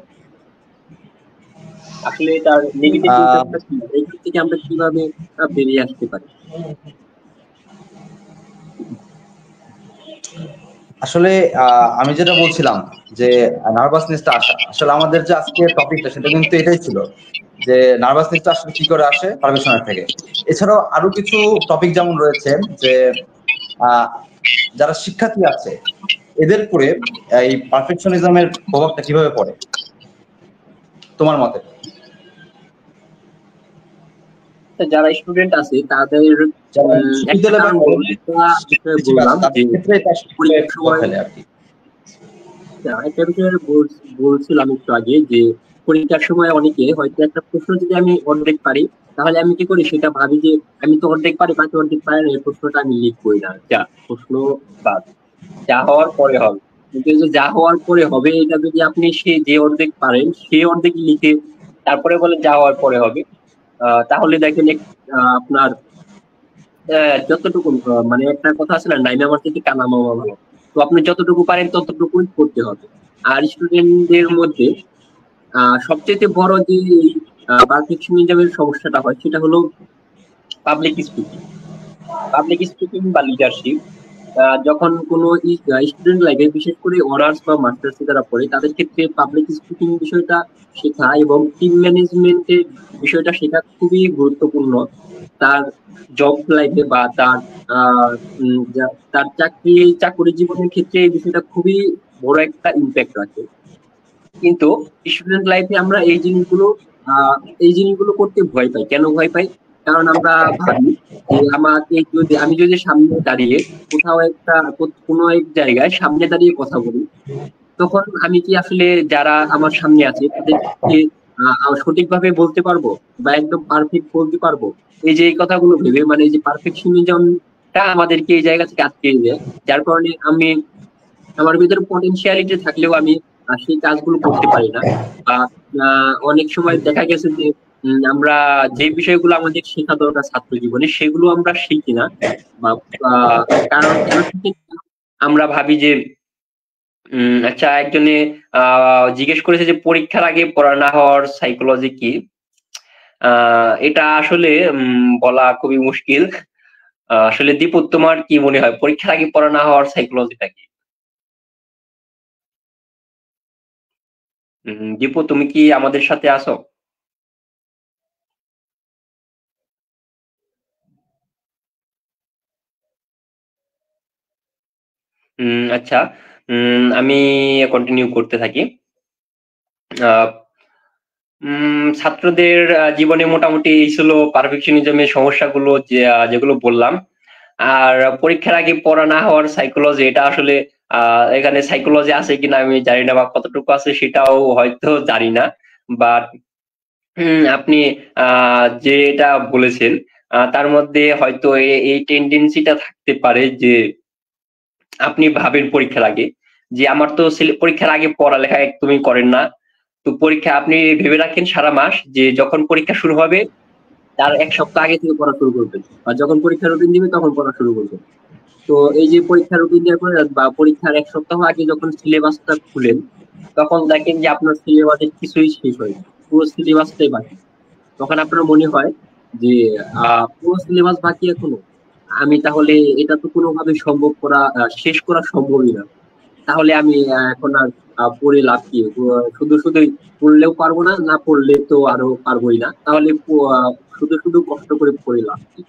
আসলে তার নেগেটিভ ইম্প্যাক্টটা কি, এইখান থেকে আমরা কিভাবে বেরিয়ে আসতে পারি? আসলে আমি যেটা বলছিলাম যে নার্ভাসনেসটা আসা, আসলে আমাদের যে আজকে টপিকটা সেটা কিন্তু এটাই ছিল যে নার্ভাসনেসটা আসলে কি করে আসে পারফেকশনের থেকে। এছাড়াও আরো কিছু টপিক যেমন রয়েছে যে যারা শিক্ষার্থী আছে এদের উপরে এই পারফেকশনিজমের প্রভাবটা কিভাবে পড়ে তোমার মতে? যারা স্টুডেন্ট আছে তাদের যারা একটা বিশ্ববিদ্যালয় বা কারণ কলেজে শিক্ষার্থী বললাম আছে তাদের যে ক্ষেত্রে এটা আসলে পরীক্ষার প্রভাব সময় ফেলে আর কি। একটা বিষয়ে বলছিলাম একটু আগে যে পরীক্ষার সময় অনেকে হয়তো একটা প্রশ্ন যদি আমি অর্ধেক পারি, তাহলে আমি কি করি, সেটা ভাবি যে আমি তো অর্ধেক পারি, বাকি অর্ধেক পারি না, এই প্রশ্নটা আমি লিখবই না, যা প্রশ্ন বাদ, যা হওয়ার পরে হবে। কিন্তু এই যে যা হওয়ার পরে হবে, এটা যদি আপনি যে অর্ধেক পারেন সেই অর্ধেক লিখে তারপরে বলেন যা হওয়ার পরে হবে, তাহলে দেখেন আপনার যতটুকু মানে একটা কথা আছে না, নাইমা আমার থেকে কানা মামা ভালো। তো আপনি যতটুকু পারেন ততটুকুই করতে হবে। আর স্টুডেন্টদের মধ্যে সবচেয়ে বড় যে পারফেকশনিজমের সমস্যাটা হয় সেটা হলো পাবলিক স্পিকিং। পাবলিক স্পিকিং বা লিডারশিপ, যখন কোনো স্টুডেন্ট লাইফে বিশেষ করে অনার্স বা মাস্টার্স যারা পড়ে তাদের ক্ষেত্রে পাবলিক স্পিকিং বিষয়টা শেখা এবং টিম ম্যানেজমেন্টের বিষয়টা শেখা খুবই গুরুত্বপূর্ণ। তার জব লাইফে বা তার চাকরি জীবনের ক্ষেত্রে এই বিষয়টা খুবই বড় একটা ইম্প্যাক্ট রাখে। কিন্তু স্টুডেন্ট লাইফে আমরা এই জিনিসগুলো করতে ভয় পাই। কেন ভয় পাই? কারণ আমরা ভাবি যে আমি যদি সামনে দাঁড়িয়ে কোনো এক জায়গায় সামনে দাঁড়িয়ে কথা বলি, তখন আমি কি আসলে যারা আমার সামনে আছে তাদেরকে সঠিকভাবে বলতে পারবো বা একদম পারফেক্ট বলতে পারবো? এই কথাগুলো ভেবে, মানে এই যে পারফেকশনিজমটা আমাদেরকে এই জায়গা থেকে আটকে দেয়, যার কারণে আমার ভিতরে পটেনশিয়ালিটি থাকলেও আমি সেই কাজগুলো করতে পারি না। বা অনেক সময় দেখা গেছে যে আমরা যে বিষয়গুলো আমাদের শেখা দরকার ছাত্র জীবনে সেগুলো আমরা শিখি না। বা কারণ কেন শিখি না? আমরা ভাবি যে আচ্ছা, একজনে জিজ্ঞেস করেছে যে পরীক্ষার আগে পড়া না হওয়ার সাইকোলজি কি? এটা আসলে বলা খুবই মুশকিল। আসলে দীপু, তোমার কি মনে হয় পরীক্ষার আগে পড়া না হওয়ার সাইকোলজিটা কি? দীপু, তুমি কি আমাদের সাথে আছো? আচ্ছা, আমি কন্টিনিউ করতে থাকি। আহ, ছাত্রদের জীবনে মোটামুটি এই ছিল পারফেকশনিজমের সমস্যাগুলো যেগুলো বললাম। আর পরীক্ষার আগে পড়া না হওয়ার সাইকোলজি, এটা আসলে এখানে সাইকোলজি আছে কিনা আমি জানি না, বা কতটুকু আছে সেটাও হয়তো জানি না। বাট আপনি যেটা বলেছেন তার মধ্যে হয়তো এই টেন্ডেন্সিটা থাকতে পারে যে আপনি ভাবেন পরীক্ষার আগে যে আমার তো পরীক্ষার আগে পড়ালেখা একদমই করেন না। তো পরীক্ষা আপনি ভেবে রাখেন সারা মাস যে যখন পরীক্ষা শুরু হবে তার ১ সপ্তাহ আগে থেকে পড়া শুরু করবেন। আর যখন পরীক্ষার রুটিন দিবে তখন পড়া শুরু করবেন। তো এই যে পরীক্ষার রুটিন দেওয়ার পরে বা পরীক্ষার ১ সপ্তাহ আগে যখন সিলেবাসটা খুলেন, তখন দেখেন যে আপনার সিলেবাসের কিছুই শেষ হয়নি। পুরো সিলেবাসটাই বাকি। তখন আপনার মনে হয় যে পুরো সিলেবাস বাকি এখনো। আমি তাহলে এটা তো কোনোভাবে শেষ করা সম্ভবই না। তাহলে আমি এখন আর পড়ে লাভ কি? শুধুই পড়লেও পারবো না, না পড়লে তো আরো পারবোই না। তাহলে শুধু কষ্ট করে পড়ে লাভ কি?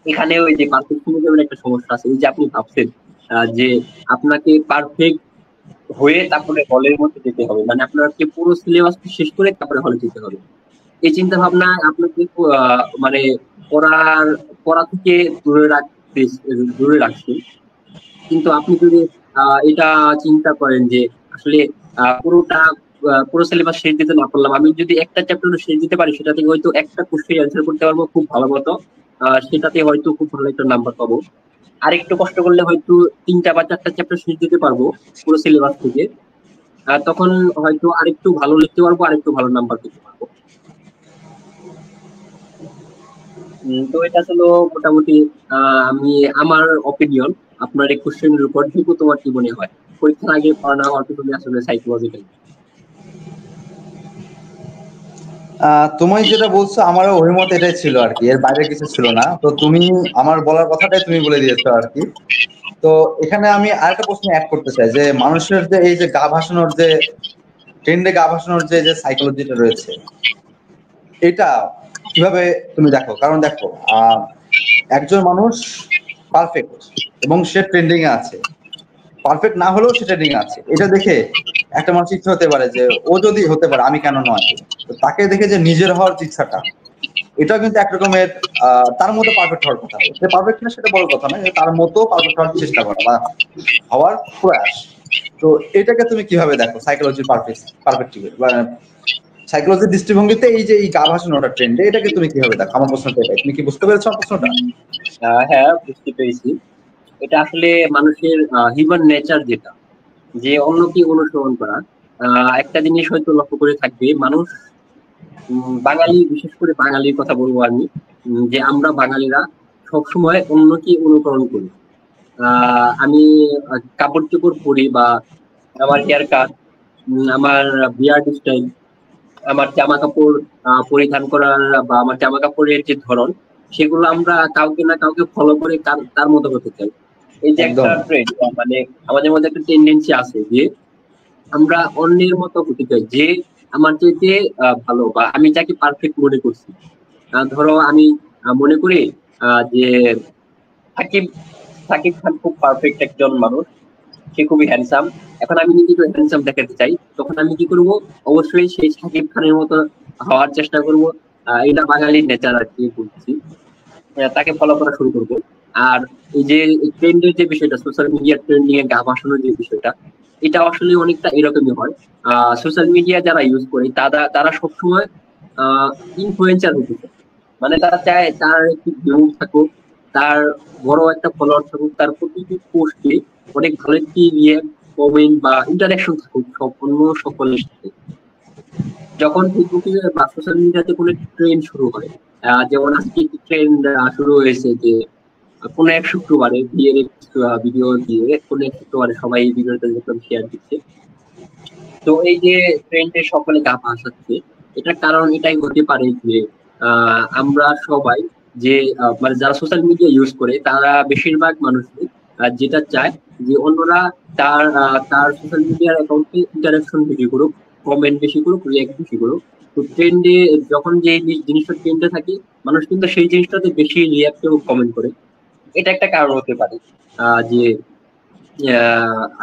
এখানে ওই যে পারফেকশনিজমের একটা সমস্যা আছে। এই যে আপনি ভাবছেন যে আপনাকে পারফেক্ট হয়ে তারপরে হলের মধ্যে যেতে হবে। মানে আপনাকে পুরো সিলেবাসটা শেষ করে তারপরে হলে যেতে হবে। এই চিন্তা ভাবনা আপনাকে মানে পড়ার পড়া থেকে দূরে রাখছে। কিন্তু আপনি যদি এটা চিন্তা করেন যে আসলে পুরো সিলেবাস শেষ দিতে না পারলাম, আমি যদি একটা চ্যাপ্টার শেষ দিতে পারি সেটা থেকে হয়তো একটা কোশ্চেন অ্যান্সার করতে পারবো খুব ভালো মতো। সেটাতে হয়তো খুব ভালো একটা নাম্বার পাবো। আরেকটু কষ্ট করলে হয়তো ৩টা বা ৪টা চ্যাপ্টার শেষ দিতে পারবো পুরো সিলেবাস থেকে। তখন হয়তো আরেকটু ভালো লিখতে পারবো, আরেকটু ভালো নাম্বার পেতে পারবো। তো এটা ছিল মোটামুটি আমি আমার অপিনিয়ন আপনার এই কোশ্চেনের উপর। দীপু, তোমার কি মনে হয় পরীক্ষার আগে পড়া না হওয়ার পিছনে আসলে সাইকোলজিক্যাল? তুমি যেটা বলছো আমারও অভিমত এটাই ছিল আর কি, এর বাইরে কিছু ছিল না। তো তুমি আমার বলার কথাটাই তুমি বলে দিয়েছো আর কি। তো এখানে আমি আরেকটা প্রশ্ন অ্যাড করতে চাই যে মানুষের যে এই যে গা ভাসানোর যে ট্রেন্ডে গা ভাসানোর যে যে সাইকোলজিটা রয়েছে, এটা কিভাবে তুমি দেখো? কারণ দেখো, একজন মানুষ পারফেক্ট এবং সে ট্রেন্ডিং এ আছে, পারফেক্ট না হলেও সে ট্রেন্ডিং এ আছে, এটা দেখে একটা মানুষ ইচ্ছে হতে পারে যে ও যদি হতে পারে আমি কেন নয়। তো তাকে দেখে যে নিজের হওয়ার যে ইচ্ছাটা, এটাও কিন্তু একরকমের তার মতো পারফেক্ট হওয়ার কথা। সে পারফেক্ট না সেটা বড় কথা নয়, তার মতো পারফেক্ট হওয়ার চেষ্টা করা বা হওয়ার প্রয়াস। তো এটাকে তুমি কিভাবে দেখো সাইকোলজি পারফেক্টিভ বা সাইকোলজির দৃষ্টিভঙ্গিতে এই যে এই গা ভাসানোটা ট্রেন্ড, এটাকে তুমি কিভাবে দেখো? আমার প্রশ্নটা এটাই, তুমি কি বুঝতে পেরেছো আমার প্রশ্নটা? হ্যাঁ, বুঝতে পেরেছি। এটা আসলে মানুষের হিউম্যান নেচার, যেটা যে অন্যকে অনুসরণ করা। একটা জিনিস হয়তো লক্ষ্য করে থাকবে মানুষ, বাঙালি, বিশেষ করে বাঙালির কথা বলবো আমি, যে আমরা বাঙালিরা সবসময় অন্যকে অনুকরণ করি। আমি কাপড় চোপড় পরি বা আমার হেয়ার কাট, আমার বিয়ার্ড স্টাইল, আমার জামা কাপড় পরিধান করার বা আমার জামা কাপড়ের যে ধরন, সেগুলো আমরা কাউকে না কাউকে ফলো করে তার মতো হতে চাই। এই যে একটা একদম ট্রেন্ড, মানে আমাদের মধ্যে একটা টেন্ডেন্সি আছে যে আমরা অন্যের মতো হতে চাই, যে আমার চাইতে ভালো বা আমি যাকে পারফেক্ট মনে করছি। ধরো আমি মনে করি যে সাকিব সাকিব খান খুব পারফেক্ট একজন মানুষ, সে খুবই হ্যান্ডসাম। এখন আমি নিজেকে হ্যান্ডসাম দেখাতে চাই, তখন আমি কি করব? অবশ্যই সেই সাকিব খানের মতো হওয়ার চেষ্টা করব। এটা বাঙালির নেচার আর কি বলছি। তাকে ফলো করা শুরু করব। আর এই যে ট্রেন্ডের যে বিষয়টা, সোশ্যাল মিডিয়ার ট্রেন্ডিং এ গা ভাসানোর যে বিষয়টা, এটা আসলে অনেকটা এরকমই হয়। সোশ্যাল মিডিয়া যারা ইউজ করে তারা তারা সবসময় ইনফ্লুয়েন্সার হতে চায়। মানে তারা চায় তার একটি ভিউ থাকুক, তার বড় একটা ফলোয়ার থাকুক, তার প্রতিটি পোস্টে অনেক ভালো একটি কমেন্ট বা ইন্টারাকশন থাকুক সব অন্য সকলের সাথে। যখন ফেসবুকে বা সোশ্যাল মিডিয়াতে কোনো ট্রেন্ড শুরু হয়, যেমন আজকে একটি ট্রেন্ড শুরু হয়েছে যে কোনো এক শুক্রবারে বিয়ের ভিডিও দিয়ে কোনো এক শুক্রবারে সবাই এই ভিডিওটা দেখলাম শেয়ার দিচ্ছে। তো এই যে ট্রেন্ডে সকলে গা ভাসাচ্ছে, এটার কারণ এটাই হতে পারে যে আমরা সবাই যে মানে যারা সোশ্যাল মিডিয়া ইউজ করে তারা বেশিরভাগ মানুষই যেটা চায় যে অন্যরা তার সোশ্যাল মিডিয়ার অ্যাকাউন্টে ইন্টারাকশন বেশি করুক, কমেন্ট বেশি করুক, রিয়াক্ট বেশি করুক। তো ট্রেন্ডে যখন যে জিনিসটা ট্রেন্ডে থাকে, মানুষ কিন্তু সেই জিনিসটাতে বেশি রিয়াক্ট এবং কমেন্ট করে। এটা একটা কারণ হতে পারে যে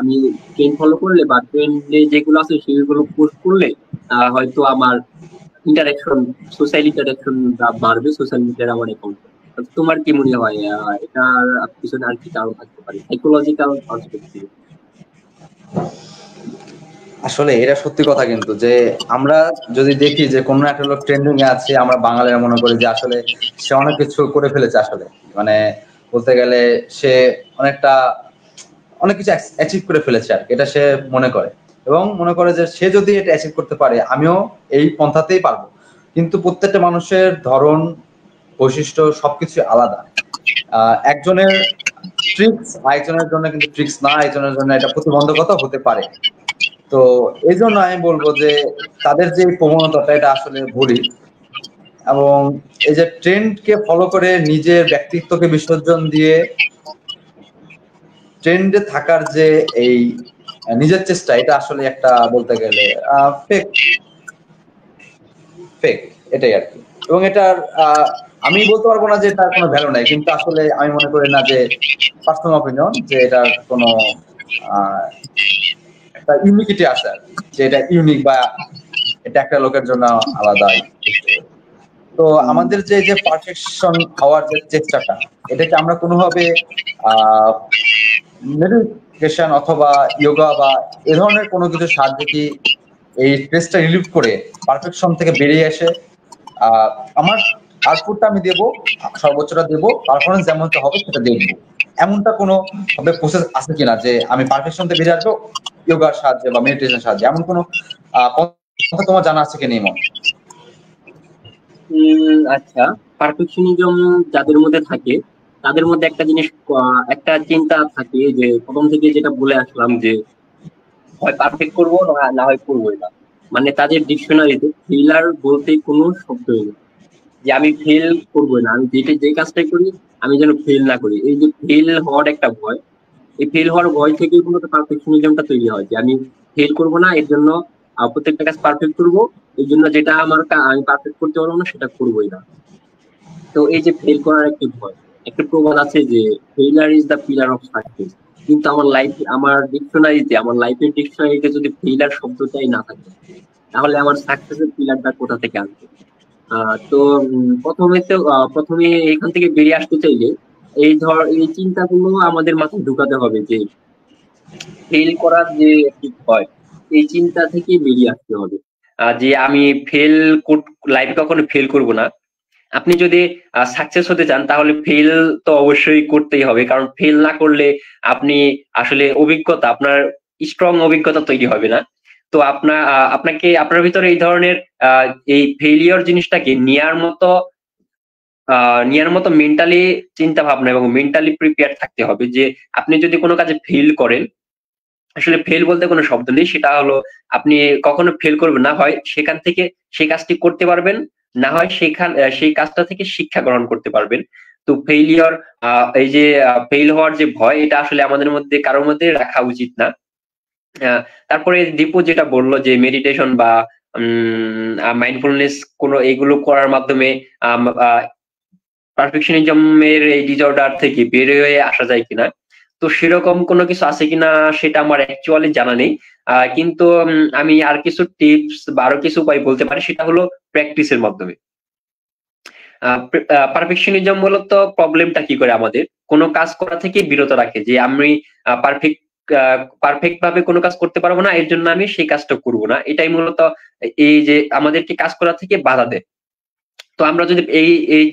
আমি ট্রেন্ড ফলো করলে বা ট্রেন্ডে যেগুলো আছে সেগুলো পোস্ট করলে হয়তো আমার ইন্টারাকশন, সোশ্যাল ইন্টারাকশন বাড়বে সোশ্যাল মিডিয়ার আমার অ্যাকাউন্টে। তোমার কি মনে হয় এটার পিছনে আর কি কারণ থাকতে পারে, সাইকোলজিক্যাল পার্সপেক্টিভ? আসলে এটা সত্যি কথা কিন্তু যে আমরা যদি দেখি যে কোনো একটা লোক ট্রেন্ডিং এ আছে, আমরা বাঙালিরা মনে করি যে আসলে সে অনেক কিছু করে ফেলেছে। আসলে মানে বলতে গেলে সে অনেকটা অনেক কিছু অ্যাচিভ করে ফেলেছে আর কি, এটা সে মনে করে। এবং মনে করে যে সে যদি এটা অ্যাচিভ করতে পারে আমিও এই পন্থাতেই পারবো। কিন্তু প্রত্যেকটা মানুষের ধরন, বৈশিষ্ট্য সবকিছু আলাদা। একজনের ট্রিক্স আরেকজনের জন্য কিন্তু ট্রিক্স না, একজনের জন্য এটা প্রতিবন্ধকতা হতে পারে। তো এই জন্য আমি বলবো যে তাদের যে প্রবণতাটা এটা আসলে ভুলই। এবং এই যে ট্রেন্ডকে ফলো করে নিজের ব্যক্তিত্বকে বিসর্জন দিয়ে ট্রেন্ডে থাকার যে এই নিজের চেষ্টা, এটা আসলে একটা বলতে গেলে ফেক ফেক এটাই আর কি। এবং এটার আমি বলতে পারবো না যে এটার কোনো ভ্যালু নাই, কিন্তু আসলে আমি মনে করি না যে, পার্সোনাল অপিনিয়ন, যে এটার কোনো আহ, একটা ইউনিকিটি আছে আর কি, যে এটা ইউনিক বা এটা একটা লোকের জন্য আলাদা। তো আমাদের যে যে পারফেকশন হওয়ার যে চেষ্টাটা, এটাকে আমরা কোনোভাবে আহ মেডিটেশন অথবা ইয়োগা বা এ ধরনের কোনো কিছু সাহায্যে কি এই স্ট্রেসটা রিলিভ করে পারফেকশন থেকে বেরিয়ে এসে আহ আমার আউটপুটটা আমি দেবো, সর্বোচ্চটা দেবো, পারফরমেন্স যেমনটা হবে সেটা দেখবো, এমনটা কোনো ভাবে প্রসেস আছে কিনা যে আমি পারফেকশন থেকে বেরিয়ে আসবো ইয়োগার সাহায্যে বা মেডিটেশনের সাহায্যে, এমন কোনো কথা তোমার জানা আছে কিনা এমন? আচ্ছা, পারফেকশনিজম যাদের মধ্যে থাকে তাদের মধ্যে একটা জিনিস, একটা চিন্তা থাকে যে প্রথম থেকে যেটা বলে আসলাম যে হয় পারফেক্ট করবো না হয় করবোই না। মানে তাদের ডিকশনারিতে ফেইলার বলতে কোনো শব্দই নেই, যে আমি ফেল করবো না, আমি যেটা যে কাজটাই করি আমি যেন ফেল না করি। এই যে ফেল হওয়ার একটা ভয়, এই ফেল হওয়ার ভয় থেকে মূলত পারফেকশনিজমটা তৈরি হয়, যে আমি ফেল করবো না, এর জন্য প্রত্যেকটা কাজ পারফেক্ট করবো। এই জন্য যেটা আমার আমি পারফেক্ট করতে পারবো না সেটা করবোই না। তো এই যে ফেল করার একটি ভয়, একটা প্রবাদ আছে যে failure is the pillar of success. কিন্তু আমার লাইফ, আমার ডিকশনারিতে, আমার লাইফের ডিকশনারিতে যদি ফেইলার শব্দটাই না থাকে, তাহলে আমার সাকসেসের পিলারটা কোথা থেকে আসবে? তো প্রথমে এখান থেকে বেরিয়ে আসতে চাইলে এই চিন্তাগুলো আমাদের মাথায় ঢুকাতে হবে যে ফেল করার যে একটি ভয়, এই চিন্তা থেকে বেরিয়ে আসতে হবে। যে আমি ফেল লাইফে কখনো ফেল করব না। আপনি যদি সাকসেস হতে চান তাহলে ফেল তো অবশ্যই করতেই হবে, কারণ ফেল না করলে আপনি আসলে অভিজ্ঞতা, আপনার স্ট্রং অভিজ্ঞতা তৈরি হবে না। তো আপনাকে আপনার ভিতরে এই ধরনের আহ, এই ফেলিয়র জিনিসটাকে নেয়ার মতো মেন্টালি চিন্তা ভাবনা এবং মেন্টালি প্রিপেয়ার থাকতে হবে যে আপনি যদি কোনো কাজে ফেল করেন, আসলে ফেল বলতে কোনো শব্দ নেই, সেটা হলো আপনি কখনো ফেল করবেন না, হয় সেখান থেকে সেই কাজটি করতে পারবেন, না হয় সেই কাজটা থেকে শিক্ষা গ্রহণ করতে পারবেন। তো ফেইলিওর, এই যে ফেইল হওয়ার যে ভয়, এটা আসলে আমাদের মধ্যে কারোর মধ্যে রাখা উচিত না। তারপরে দীপু যেটা বলল যে মেডিটেশন বা মাইন্ডফুলনেস কোনো এগুলো করার মাধ্যমে পারফেকশনিজমের এই ডিসঅর্ডার থেকে বের হয়ে আসা যায় কিনা। তো সেরকম কোনো কিছু আছে কিনা সেটা আমার অ্যাকচুয়ালি জানা নেই। কিন্তু আমি আর কিছু টিপস বা আরো কিছু উপায় বলতে পারি, সেটা হলো প্র্যাকটিসের মাধ্যমে। পারফেকশনিজম মূলত প্রবলেমটা কি করে আমাদের? কোনো কাজ করা থেকে বিরত রাখে যে আমি পারফেক্ট পারফেক্ট ভাবে কোনো কাজ করতে পারবো না, এর জন্য আমি সেই কাজটা করব না। এটাই মূলত এই যে আমাদেরকে কাজ করা থেকে বাধা দেয়। তো আমরা যদি এই এই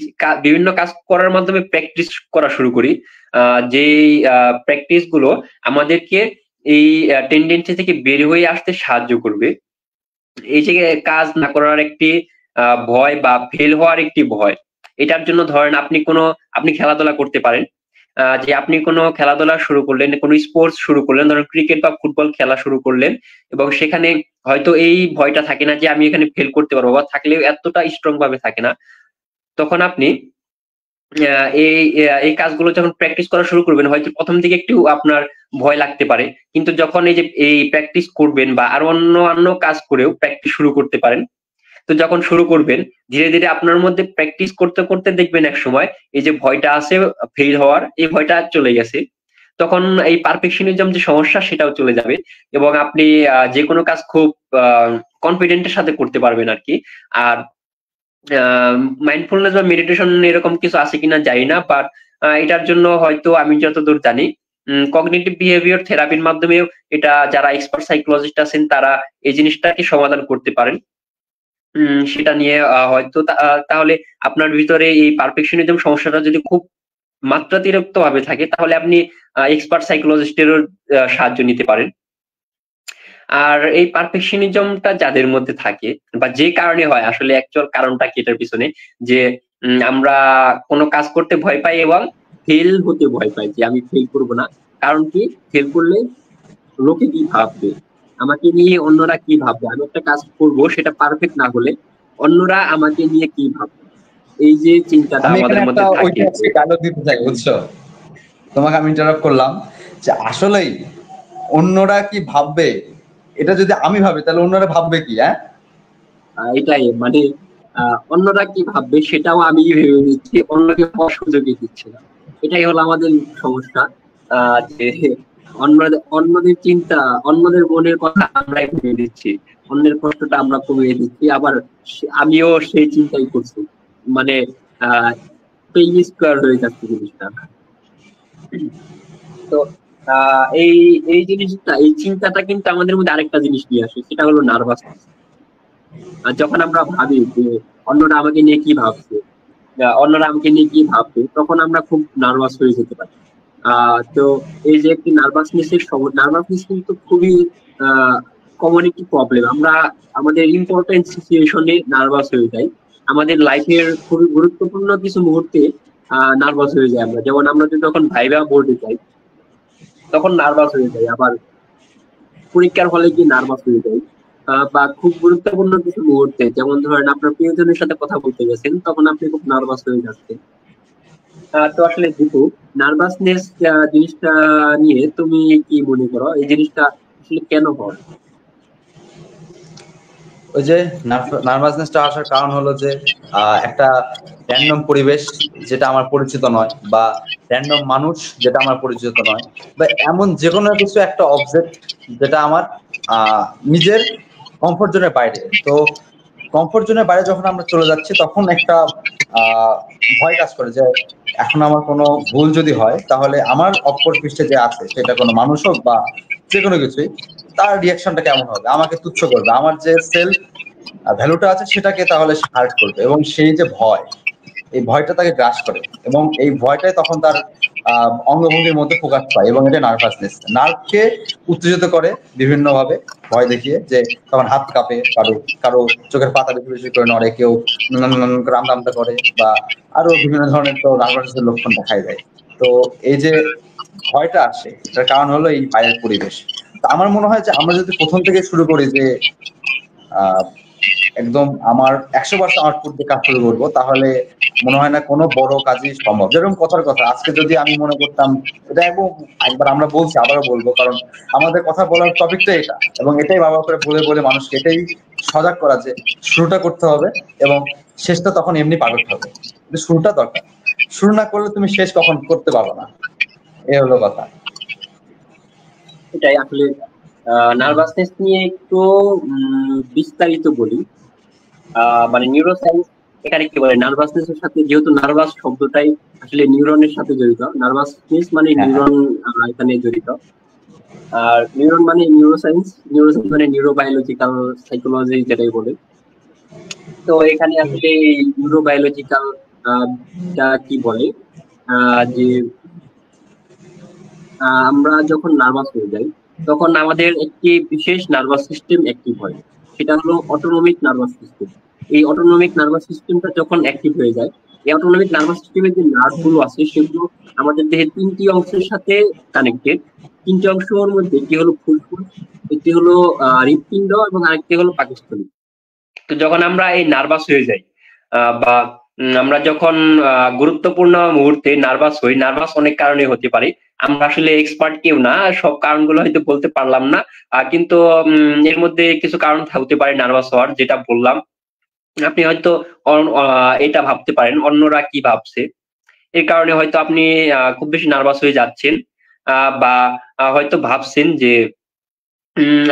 বিভিন্ন কাজ করার মাধ্যমে প্র্যাকটিস করা শুরু করি, যেই প্র্যাকটিস গুলো আমাদেরকে এই টেন্ডেন্সি থেকে বের হয়ে আসতে সাহায্য করবে। এই যে কাজ না করার একটি ভয় বা ফেল হওয়ার একটি ভয়, এটার জন্য ধরেন আপনি খেলাধুলা করতে পারেন। যে আপনি কোনো খেলাধুলা শুরু করলেন, কোনো স্পোর্টস শুরু করলেন, ধরেন ক্রিকেট বা ফুটবল খেলা শুরু করলেন, এবং সেখানে হয়তো এই ভয়টা থাকে না যে আমি এখানে ফেল করতে পারবো, বা থাকলেও এতটা স্ট্রং ভাবে থাকে না। তখন আপনি এই কাজগুলো যখন প্র্যাকটিস করা শুরু করবেন, হয়তো প্রথম দিকে একটু আপনার ভয় লাগতে পারে, কিন্তু যখন এই যে এই প্র্যাকটিস করবেন বা আরো অন্য কাজ করেও প্র্যাকটিস শুরু করতে পারেন, তো যখন শুরু করবেন ধীরে ধীরে আপনার মধ্যে প্র্যাকটিস করতে করতে দেখবেন এক সময় এই যে ভয়টা আছে ফেল হওয়ার, এই ভয়টা চলে গেছে। তখন এই পারফেকশনিজম যে সমস্যা সেটাও চলে যাবে, এবং আপনি যে কোনো কাজ খুব কনফিডেন্টের সাথে করতে পারবেন আর কি। আর মাইন্ডফুলনেস বা মেডিটেশন এরকম কিছু আছে কিনা জানি না, বাট এটার জন্য হয়তো আমি যতদূর জানি কগনিটিভ বিহেভিয়ার থেরাপির মাধ্যমেও এটা যারা এক্সপার্ট সাইকোলজিস্ট আছেন তারা এই জিনিসটাকে সমাধান করতে পারেন। সেটা নিয়ে হয়তো তাহলে আপনার ভিতরে এই পারফেকশনিজম সমস্যাটা যদি খুব মাত্রাতিরিক্ত ভাবে থাকে, তাহলে আপনি এক্সপার্ট সাইকোলজিস্টেরও সাহায্য নিতে পারেন। আর এই পারফেকশনিজমটা যাদের মধ্যে থাকে বা যে কারণে হয়, আসলে অ্যাকচুয়াল কারণটা কি এটার পিছনে, যে আমরা কোনো কাজ করতে ভয় পাই এবং ফেল হতে ভয় পাই, যে আমি ফেল করব না। কারণ কি? ফেল করলে লোকে কি ভাববে, আমাকে নিয়ে অন্যরা কি ভাববে, আমি একটা কাজ করব সেটা পারফেক্ট না হলে অন্যরা আমাকে নিয়ে কি ভাববে, এই যে চিন্তাটা আমি এখানে আমাদের একটা মধ্যে থাকে। ঐতিহাসিক ডায়লগ দিতে চাই, বুঝছো? তোমাকে আমি ইন্টারাপ্ট করলাম যে আসলেই অন্যরা কি ভাববে, এটা যদি আমি ভাবি তাহলে অন্যরা ভাববে কি? হ্যাঁ, এটাই মানে অন্যরা কি ভাববে সেটাও আমি ভেবে নিচ্ছি, অন্যকে হওয়ার সুযোগই দিচ্ছি না। এটাই হলো আমাদের সমস্যা, যে অন্যদের চিন্তা, অন্যদের মনের কথা আমরাই ভেবে দিচ্ছি, অন্যের কষ্টটা আমরা কমিয়ে দিচ্ছি, আবার আমিও সেই চিন্তাই করছি। মানে আহ পেইন স্কোয়ার হয়ে যাচ্ছে জিনিসটা। তো এই এই জিনিসটা, এই চিন্তাটা কিন্তু আমাদের মধ্যে আরেকটা জিনিস নিয়ে আসে, সেটা হলো নার্ভাসনেস। আর যখন আমরা ভাবি যে অন্যরা আমাকে নিয়ে কি ভাবছে, অন্যরা আমাকে নিয়ে কি ভাববে, তখন আমরা খুব নার্ভাস হয়ে যেতে পারি। তো এই যে একটি নার্ভাসনেস কিন্তু খুবই কমন একটি প্রবলেম। আমরা আমাদের ইম্পর্টেন্ট সিচুয়েশনে নার্ভাস হয়ে যাই, আমাদের লাইফের খুবই গুরুত্বপূর্ণ কিছু মুহূর্তে নার্ভাস হয়ে যাই আমরা। যেমন আমরা যদি যখন ভাইবা বোর্ডে যাই তখন নার্ভাস হয়ে যাই, আবার পরীক্ষার হলে কি নার্ভাস হয়ে যাই, বা খুব গুরুত্বপূর্ণ কিছু মুহূর্তে, যেমন ধরেন আপনার প্রিয়জনের সাথে কথা বলতে গেছেন, তখন আপনি খুব নার্ভাস হয়ে যাচ্ছেন। তো আসলে দীপু, নার্ভাসনেস জিনিসটা নিয়ে তুমি কি মনে করো, এই জিনিসটা আসলে কেন হয়? ওই যে নার্ভাসনেসটা আসার কারণ হলো যে একটা র্যান্ডম পরিবেশ যেটা আমার পরিচিত নয়, বা র্যান্ডম মানুষ যেটা আমার পরিচিত নয়, বা এমন যে কোনো কিছু একটা অবজেক্ট যেটা আমার নিজের কমফোর্ট জোনের বাইরে। তো কমফোর্ট জোনের বাইরে যখন আমরা চলে যাচ্ছি তখন একটা ভয় কাজ করে যে এখন আমার কোনো ভুল যদি হয় তাহলে আমার অপর পৃষ্ঠে যে আছে, সেটা কোনো মানুষ হোক বা যে কোনো কিছুই, তার রিয়াকশনটা কেমন হবে, আমাকে তুচ্ছ করবে, আমার যে সেলফ ভ্যালুটা আছে সেটাকে তাহলে হার্ট করবে, এবং সেই যে ভয়, এই ভয়টা তাকে গ্রাস করে, এবং এই ভয়টাই তখন তার অঙ্গভঙ্গির মধ্যে প্রকাশ পায়, এবং এটা নার্ভাসনেস নার্ভকে উত্তেজিত করে বিভিন্ন ভাবে, ভয় দেখিয়ে যে তখন হাত কাঁপে, কারো কারো চোখের পাতা বেশি বেশি করে নড়ে, কেউ আমদা করে, বা আরো বিভিন্ন ধরনের তো নার্ভাসনেসের লক্ষণ দেখাই যায়। তো এই যে ভয়টা আসে, এটার কারণ হলো এই বাইরের পরিবেশ। তো আমার মনে হয় যে আমরা যদি প্রথম থেকে শুরু করি যে একদম আমার 100% আউটপুট দিয়ে কাজ শুরু করবো, তাহলে মনে হয় না কোনো বড় কাজই সম্ভব। যেরকম কথার কথা, আজকে যদি আমি মনে করতাম, এটা একবার আমরা বলছি, আবারও বলবো, কারণ আমাদের কথা বলার টপিকটা এটা, এবং এটাই বাবা করে বলে বলে মানুষকে এটাই সজাগ করা যে শুরুটা করতে হবে এবং শেষটা তখন এমনি পার করতে হবে, কিন্তু শুরুটা দরকার। শুরু না করলে তুমি শেষ কখন করতে পারবে না, এই হলো কথা। এটাই আসলে নার্ভাসনেস নিয়ে একটু বিস্তারিত বলি। মানে নিউরোসায়েন্স এখানে কি বলে, নার্ভাসনেস এর সাথে, যেহেতু নার্ভাস শব্দটাই আসলে নিউরনের সাথে জড়িত, নার্ভাসনেস মানে হ্যাঁ, হ্যাঁ। নিউরন এখানে জড়িত। আর নিউরন মানে নিউরোসায়েন্স, নিউরোসায়েন্স মানে নিউরোবায়োলজিক্যাল সাইকোলজি যেটাই বলে। তো এখানে আসলে নিউরোবায়োলজিক্যাল টা কি বলে, যে আমরা যখন নার্ভাস হয়ে যাই তখন আমাদের একটি বিশেষ নার্ভাস সিস্টেম অ্যাক্টিভ হয়, সেটা হলো অটোনমিক নার্ভাস সিস্টেম। এই অটোনমিক নার্ভাস সিস্টেমটা যখন অ্যাক্টিভ হয়ে যায়, এই অটোনমিক নার্ভাস সিস্টেমের যে নার্ভ গুলো আছে সেগুলো আমাদের দেহের তিনটি অংশের সাথে কানেক্টেড। তিনটি অংশের মধ্যে একটি হলো ফুসফুস, একটি হলো হৃৎপিণ্ড এবং আরেকটি হলো পাকস্থলী। তো যখন আমরা এই নার্ভাস হয়ে যাই, বা আমরা যখন গুরুত্বপূর্ণ মুহূর্তে নার্ভাস হই, নার্ভাস অনেক কারণে হতে পারে, আমরা আসলে এক্সপার্ট কেউ না, সব কারণগুলো হয়তো বলতে পারলাম না, কিন্তু এর মধ্যে কিছু কারণ হতে পারে নার্ভাস হওয়ার, যেটা বললাম। আপনি হয়তো এটা ভাবতে পারেন অন্যরা কি ভাবছে, এর কারণে হয়তো আপনি খুব বেশি নার্ভাস হয়ে যাচ্ছেন, বা হয়তো ভাবছেন যে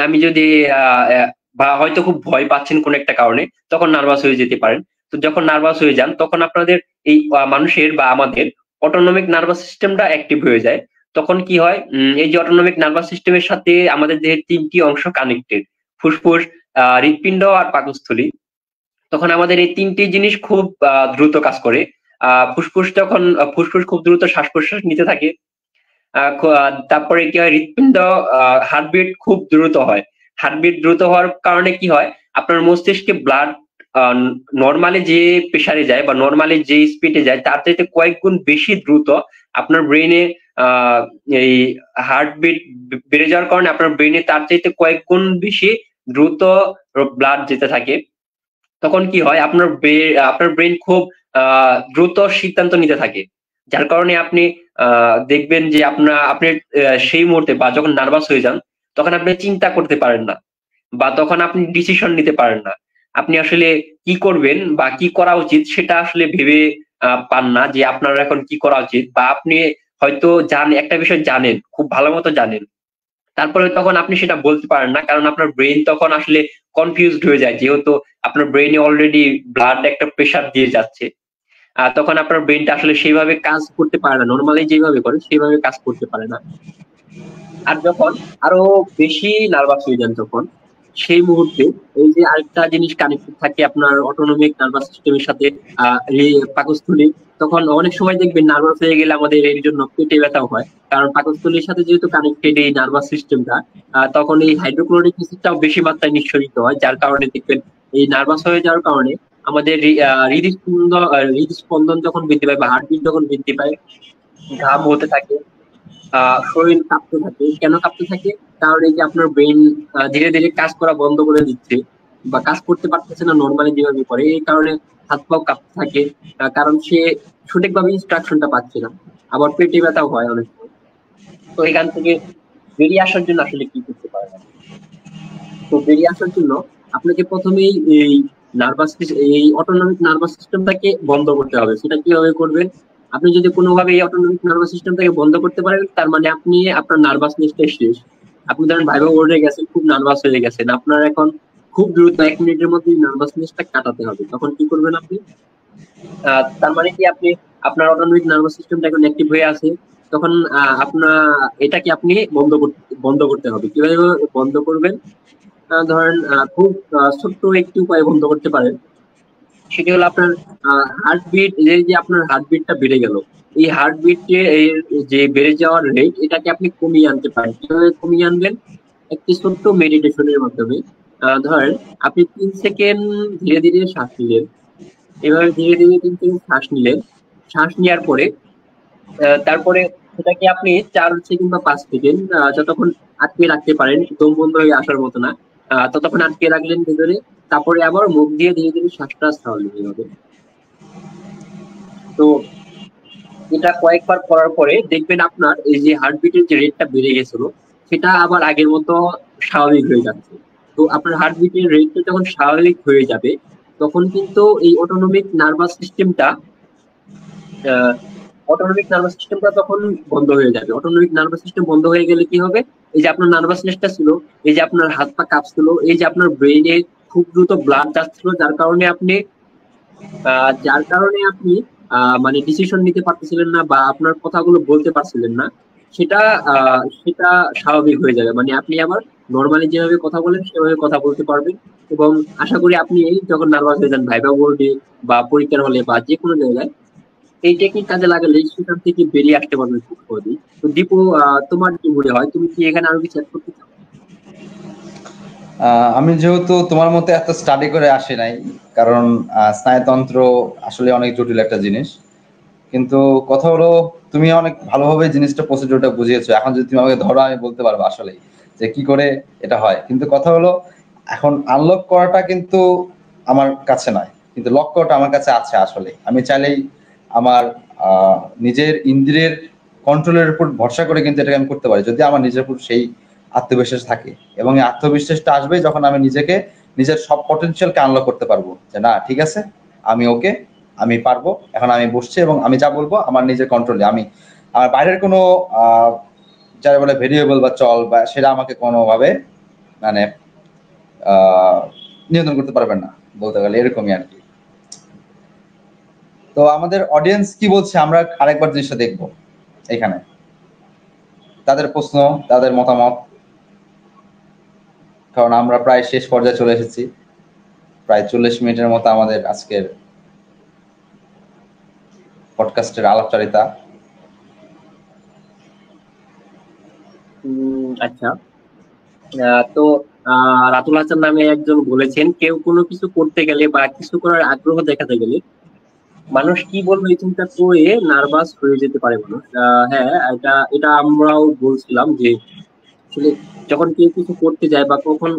আমি যদি আহ, আহ, বা হয়তো খুব ভয় পাচ্ছেন কোন একটা কারণে, তখন নার্ভাস হয়ে যেতে পারেন। তো যখন নার্ভাস হয়ে যান তখন আপনাদের এই মানুষের বা আমাদের অটোনমিক নার্ভাস সিস্টেমটা অ্যাক্টিভ হয়ে যায়। তখন কি হয়, এই যে অটোনমিক নার্ভাস সিস্টেমের সাথে আমাদের দেহের তিনটি অংশ কানেক্টেড, ফুসফুস, হৃৎপিণ্ড আর পাকস্থলী। তখন আমাদের এই তিনটি জিনিস খুব দ্রুত কাজ করে। ফুসফুস খুব দ্রুত শ্বাস প্রশ্বাস নিতে থাকে। তারপরে কি হয়, হৃৎপিণ্ড, হার্টবিট খুব দ্রুত হয়। হার্টবিট দ্রুত হওয়ার কারণে কি হয়, আপনার মস্তিষ্কে ব্লাড নর্মালি যে প্রেসারে যায় বা নর্মালি যে স্পিডে যায় তার চাইতে কয়েক গুণ বেশি দ্রুত আপনার ব্রেনে, এই হার্টবিট বেড়ে যাওয়ার কারণে আপনার ব্রেনে তার চাইতে কয়েক গুণ বেশি দ্রুত ব্লাড যেতে থাকে। তখন কি হয়, আপনার ব্রেন খুব দ্রুত সিদ্ধান্ত নিতে থাকে, যার কারণে আপনি দেখবেন যে আপনি সেই মুহূর্তে বা যখন নার্ভাস হয়ে যান তখন আপনি চিন্তা করতে পারেন না, বা তখন আপনি ডিসিশন নিতে পারেন না। আপনি আসলে কি করবেন বা কি করা উচিত সেটা আসলে ভেবে পান না যে আপনার এখন কি করা উচিত, বা আপনি হয়তো একটা বিষয় জানেন, খুব ভালো মতো জানেন, তারপরে তখন আপনি সেটা বলতে পারেন না, কারণ আপনার ব্রেন তখন আসলে কনফিউজড হয়ে যায়, যেহেতু আপনার ব্রেনে অলরেডি ব্লাড একটা প্রেসার দিয়ে যাচ্ছে। তখন আপনার ব্রেনটা আসলে সেইভাবে কাজ করতে পারে না, নর্মালি যেভাবে করে সেইভাবে কাজ করতে পারে না। আর যখন আরো বেশি নার্ভাস হয়ে যান তখন সেই মুহূর্তে এই যে আরেকটা জিনিস কানেক্টেড থাকে আপনার অটোনমিক নার্ভাস সিস্টেমের সাথে, পাকস্থলী। তখন অনেক সময় দেখবেন নার্ভাস হয়ে গেলে আমাদের এর জন্য পেটে ব্যথাও হয়, কারণ পাকস্থলীর সাথে যেহেতু কানেক্টেড এই নার্ভাস সিস্টেমটা, তখন এই হাইড্রোক্লোরিক অ্যাসিডটাও বেশি মাত্রায় নিঃসরিত হয়, যার কারণে দেখবেন এই নার্ভাস হয়ে যাওয়ার কারণে আমাদের হৃদস্পন্দন যখন বৃদ্ধি পায় বা হার্টবিট যখন বৃদ্ধি পায়, ঘাম হতে থাকে, শরীর কাঁপতে থাকে। কেন কাঁপতে থাকে? কারণ এই যে আপনার ব্রেন ধীরে ধীরে কাজ করা বন্ধ করে দিচ্ছে বা কাজ করতে পারতেছে না নর্মালি যেভাবে করে, এই কারণে হাত পাও কাঁপতে থাকে, কারণ সে সঠিকভাবে ইনস্ট্রাকশনটা পাচ্ছে না। আবার পেটে ব্যথাও হয় অনেক সময়। তো এখান থেকে বেরিয়ে আসার জন্য আসলে কি করতে পারেন? তো বেরিয়ে আসার জন্য আপনাকে প্রথমেই এই অটোনমিক নার্ভাস সিস্টেমটাকে বন্ধ করতে হবে। সেটা কিভাবে করবেন? আপনি যদি কোনোভাবে এই অটোনমিক নার্ভাস সিস্টেমটাকে বন্ধ করতে পারেন, তার মানে আপনি আপনার নার্ভাসনেসটাই শেষ। আপনি ধরেন ভাইবা বোর্ডে গেছেন, খুব নার্ভাস হয়ে গেছেন, আপনার এখন খুব দ্রুত 1 মিনিটের মধ্যে নার্ভাসনেসটা কাটাতে হবে। তখন কি করবেন আপনি? তার মানে কি, আপনার অটোনমিক নার্ভাস সিস্টেমটা এখন অ্যাক্টিভ হয়ে আছে। তখন আপনার এটাকে আপনি বন্ধ করতে হবে। কিভাবে বন্ধ করবেন? ধরেন খুব ছোট্ট একটি উপায় বন্ধ করতে পারেন। সেটি হলো আপনার হার্টবিট, যে আপনার হার্টবিটটা বেড়ে গেল, এই হার্টবিট যে বেড়ে যাওয়ার রেট, এটাকে আপনি কমিয়ে আনতে পারেন। কিভাবে কমিয়ে আনবেন? একটি ছোট্ট মেডিটেশনের মাধ্যমে। ধরেন আপনি 3 সেকেন্ড ধীরে ধীরে শ্বাস নিলেন, এভাবে ধীরে ধীরে 3 সেকেন্ড শ্বাস নিলেন। শ্বাস নেওয়ার পরে তারপরে সেটাকে আপনি 4 সেকেন্ড বা 5 সেকেন্ড যতক্ষণ আটকে রাখতে পারেন, দম বন্ধ হয়ে আসার মতো না, ততক্ষণ আটকে রাখলেন ভেতরে, তারপরে আবার মুখ দিয়ে ধীরে ধীরে শ্বাসটা স্বাভাবিক হবে। তো এটা কয়েকবার করার পরে দেখবেন আপনার এই যে হার্টবিটের যে রেটটা বেড়ে গেছিল সেটা আবার আগের মতো স্বাভাবিক হয়ে যাচ্ছে। তো আপনার হার্টবিটের রেটটা যখন স্বাভাবিক হয়ে যাবে তখন কিন্তু এই অটোনমিক নার্ভাস সিস্টেমটা তখন বন্ধ হয়ে যাবে। অটোনমিক নার্ভাস সিস্টেম বন্ধ হয়ে গেলে কি হবে, এই যে আপনার নার্ভাসনেসটা ছিল, এই যে আপনার হাত পা কাঁপছিল, এই যে আপনার ব্রেইনে খুব দ্রুত ব্লাড যাচ্ছিল, যার কারণে আপনি মানে ডিসিশন নিতে পারতেছিলেন না বা আপনার কথাগুলো বলতে পারছিলেন না, সেটা স্বাভাবিক হয়ে যাবে। মানে আপনি আবার নর্মালি যেভাবে কথা বলেন সেভাবে কথা বলতে পারবেন। এবং আশা করি আপনি যখন নার্ভাস হয়ে যান ভাইবা বোর্ডে বা পরীক্ষার হলে বা যে কোনো জায়গায়, এই টেকনিক কাজে লাগালে সেখান থেকে বেরিয়ে আসতে পারবেন খুব সহজেই। তো দীপু, তোমার কি মনে হয়, তুমি কি এখানে আরো কিছু অ্যাড করতে চাও? আমি যেহেতু তোমার মতো এত স্টাডি করে আসি নাই, কারণ স্নায়ুতন্ত্র আসলে অনেক জটিল একটা জিনিস। কিন্তু কথা হলো, তুমি অনেক ভালোভাবে জিনিসটা প্রসিডিউরটা বুঝিয়েছো। এখন যদি তুমি আমাকে ধরো, আমি বলতে পারবো আসলে যে কি করে এটা হয়। কিন্তু কথা হলো, এখন আনলক করাটা কিন্তু আমার কাছে নয়, কিন্তু লক করাটা আমার কাছে আছে। আসলে আমি চাইলেই আমার নিজের ইন্দ্রিয়ের কন্ট্রোলের উপর ভরসা করে কিন্তু এটাকে আমি করতে পারি, যদি আমার নিজের উপর সেই আত্মবিশ্বাস থাকে। এবং এই আত্মবিশ্বাসটা আসবে যখন আমি নিজের সব পটেনশিয়ালকে আনলক করতে পারবো, যে না ঠিক আছে, আমি ওকে, আমি পারবো। এখন আমি বসছি এবং আমি যা বলবো আমার নিজের কন্ট্রোলে, আমার বাইরের কোনো যারা বলে ভেরিয়েবল বা চল বা সেটা আমাকে কোনোভাবে মানে নিয়ন্ত্রণ করতে পারবেন না, বলতে গেলে এরকমই আর কি। তো আমাদের অডিয়েন্স কি বলছে আমরা আরেকবার জিনিসটা দেখবো এখানে, তাদের প্রশ্ন, তাদের মতামত। কারণ আমরা প্রায় শেষ পর্যায়ে চলে এসেছি, প্রায় 40 মিনিটের মতো আমাদের আজকের পডকাস্টের আলাপচারিতা। আচ্ছা। তো রাতুল হাসান নামে একজন বলেছেন, কেউ কোনো কিছু করতে গেলে বা কিছু করার আগ্রহ দেখাতে গেলে মানুষ কি বলবে এই চিন্তা করে নার্ভাস হয়ে যেতে পারে মানুষ। হ্যাঁ, এটা এটা আমরাও বলছিলাম যে আসলে যখন কেউ কিছু করতে যায় বা কখন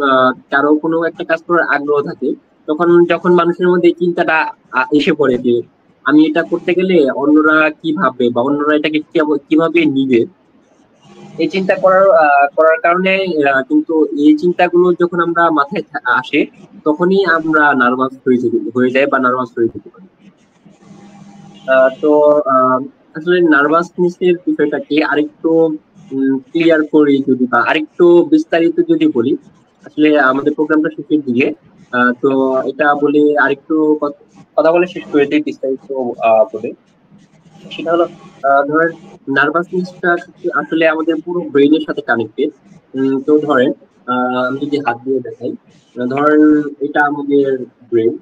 কারো কোনো একটা কাজ করার আগ্রহ থাকে, তখন যখন মানুষের মধ্যে এই চিন্তাটা এসে পড়ে যে আমি এটা করতে গেলে অন্যরা কি ভাববে বা অন্যরা এটাকে কিভাবে নিবে, এই চিন্তা করার কারণে কিন্তু এই চিন্তাগুলো যখন আমরা মাথায় আসে তখনই আমরা নার্ভাস হয়ে যায় বা নার্ভাস হয়ে যেতে পারি। তো আসলে নার্ভাসনেস এর বিষয়টাকে আরেকটু ক্লিয়ার করি যদি বা আরেকটু বিস্তারিত যদি বলি, আসলে আমাদের প্রোগ্রামটা শেষের দিকে। তো এটা বলে আরেকটু কথা বলে শেষ করে দিই বিস্তারিত বলে। সেটা হলো, ধরেন নার্ভাসনেসটা আসলে আমাদের পুরো ব্রেইনের সাথে কানেক্টেড। তো ধরেন আমি যদি হাত দিয়ে দেখাই, ধরেন এটা আমাদের ব্রেন।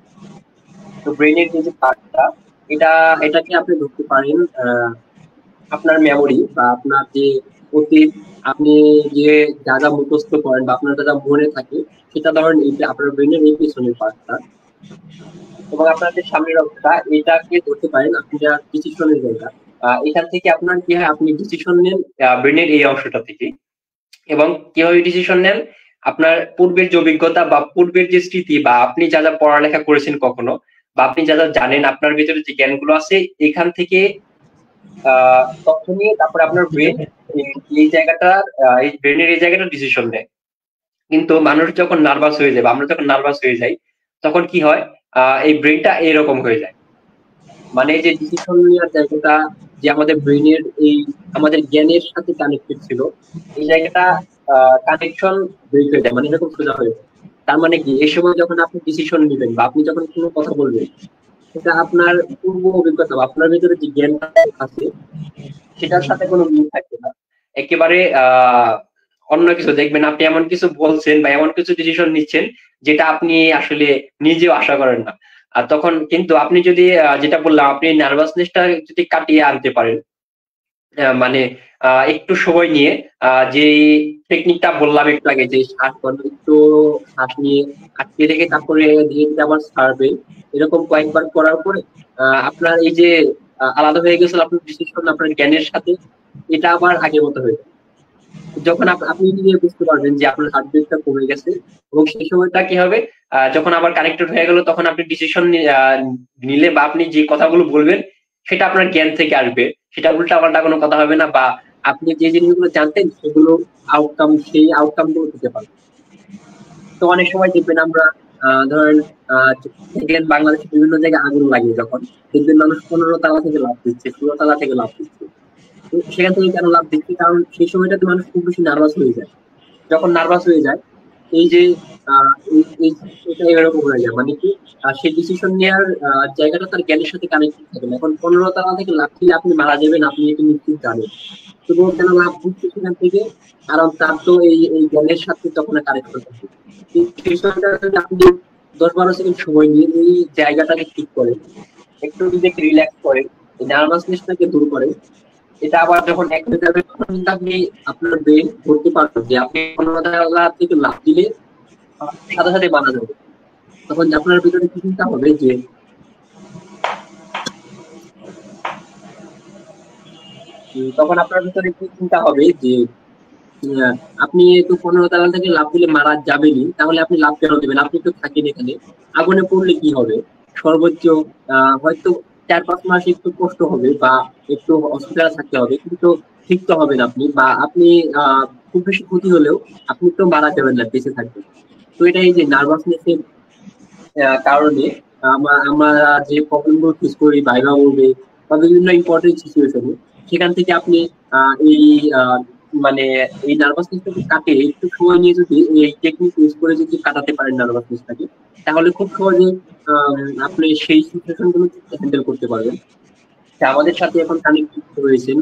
তো ব্রেইনের যে পার্টটা, এটা এটাকে আপনি ধরতে পারেন আপনার মেমোরি বা আপনার যে অতীত, আপনি যে যা যা মুখস্থ করেন বা আপনার যা যা মনে থাকে, সেটা ধরেন এটা আপনার ব্রেইনের এই পিছনের পার্টটা। এবং আপনার যে সামনের অংশটা, এটাকে ধরতে পারেন আপনি যা ডিসিশনের জায়গা। এখান থেকে আপনার কি হয়, আপনি ডিসিশন নেন ব্রেনের এই অংশটা থেকে। এবং কিভাবে ডিসিশন নেন, আপনার পূর্বের যে অভিজ্ঞতা বা পূর্বের যে স্মৃতি বা আপনি যা যা পড়ালেখা করেছেন কখনো, বা আপনি যা যা জানেন, আপনার ভিতরে যে জ্ঞানগুলো আছে, এখান থেকে তথ্য নিয়ে তারপরে আপনার ব্রেন এই জায়গাটা, এই ব্রেনের এই জায়গাটা ডিসিশন নেয়। কিন্তু মানুষ যখন নার্ভাস হয়ে যায় বা আমরা যখন নার্ভাস হয়ে যাই, তখন কি হয়, এই ব্রেনটা এরকম হয়ে যায়। মানে যে ডিসিশন নেওয়ার জায়গাটা, যে আমাদের ব্রেনের এই আমাদের জ্ঞানের সাথে কানেক্টেড ছিল, এই জায়গাটা কানেকশন ব্রেক হয়ে যায়, মানে এরকম সোজা হয়ে যায়। তার মানে কি, এই সময় যখন আপনি ডিসিশন নেবেন বা আপনি যখন কোনো কথা বলবেন, সেটা আপনার পূর্ব অভিজ্ঞতা বা আপনার ভিতরে যে জ্ঞানটা আছে সেটার সাথে কোনো মিল থাকবে না। একেবারে অন্য কিছু দেখবেন, আপনি এমন কিছু বলছেন বা এমন কিছু ডিসিশন নিচ্ছেন যেটা আপনি আসলে নিজেও আশা করেন না। আর তখন কিন্তু আপনি যদি যেটা বললাম, আপনি নার্ভাসনেসটা যদি কাটিয়ে আনতে পারেন, মানে একটু সময় নিয়ে, যে টেকনিকটা বললাম একটু আগে, যে একটু শ্বাস নিয়ে আটকে রেখে তারপরে ধীরে ধীরে আবার ছাড়বে, এরকম কয়েকবার করার পরে আপনার এই যে আলাদা হয়ে গেছিল আপনার ডিসিশন আপনার জ্ঞানের সাথে, এটা আবার আগের মতো হয়ে যাবে। যখন আপনি নিজে বুঝতে পারবেন যে আপনার হার্টবিটটা কমে গেছে, এবং সেই সময়টা কি হবে, যখন আবার কানেক্টেড হয়ে গেল তখন আপনি ডিসিশন নিলে বা আপনি যে কথাগুলো বলবেন সেটা আপনার জ্ঞান থেকে আসবে, সেটা উল্টাপাল্টা কোনো কথা হবে না, বা আপনি যে জিনিসগুলো জানতেন সেগুলো সেই আউটকাম গুলো দিতে পারবেন। তো অনেক সময় দেখবেন আমরা ধরেন আহ দেখবেন বাংলাদেশের বিভিন্ন জায়গায় আগুন লাগে যখন, দেখবেন মানুষ 15 তলা থেকে লাফ দিচ্ছে, 16 তলা থেকে লাফ দিচ্ছে। তো সেখান থেকে কেন লাফ দিচ্ছে? কারণ সেই সময়টাতে মানুষ খুব বেশি নার্ভাস হয়ে যায়। যখন নার্ভাস হয়ে যায়, এই যে এটা এরকম হয়ে যায়, মানে কি সে ডিসিশন নেওয়ার জায়গাটা তার জ্ঞানের সাথে কানেক্টেড থাকে না। এখন 15 তলা থেকে লাফ দিলে আপনি মারা যাবেন, আপনি এটা নিশ্চিত জানেন, তবুও কেন লাফ দিচ্ছে সেখান থেকে? কারণ তার তো এই জ্ঞানের সাথে তখন কানেকশন থাকে। সেই সময়টা যদি আপনি 10-12 সেকেন্ড সময় নিয়ে এই জায়গাটাকে ঠিক করেন, একটু নিজেকে রিল্যাক্স করেন, এই নার্ভাসনেসটাকে দূর করেন, এটা আবার যখন এক হয়ে যাবে তখন কিন্তু আপনি আপনার ব্রেন ধরতে পারবেন যে আপনি 15 তলা থেকে লাফ দিলে সাথে সাথে মারা যাবে। তখন আপনার ভিতরে কি চিন্তা হবে যে তখন আপনার ভিতরে কি চিন্তা হবে যে আহ, আপনি তো 15 তলা থেকে লাফ দিলে মারা যাবেনই, তাহলে আপনি লাফ কেন দিবেন? আপনি তো থাকেন এখানে, আগুনে পড়লে কি হবে? সর্বোচ্চ হয়তো 4-5 মাস একটু কষ্ট হবে, বা একটু হসপিটালে থাকতে হবে, কিন্তু ঠিক তো হবেন আপনি, বা আপনি খুব বেশি ক্ষতি হলেও আপনি তো মারা যাবেন না, বেঁচে থাকবেন। তো এটা এই যে নার্ভাসনেস এর কারণে আমরা যে প্রবলেম গুলো ফেস করি, ভাইবা বলবে বা বিভিন্ন ইম্পর্টেন্ট সিচুয়েশনে, সেখান থেকে আপনি এই মানে এই নার্ভাসনেসটাকে কাটিয়ে একটু সময় নিয়ে যদি এই টেকনিক ইউজ করে যদি কাটাতে পারেন নার্ভাসনেসটাকে, তাহলে খুব সহজে আপনি সেই সিচুয়েশন গুলো হ্যান্ডেল করতে পারবেন। তা আমাদের সাথে এখন কানেক্ট হয়েছেন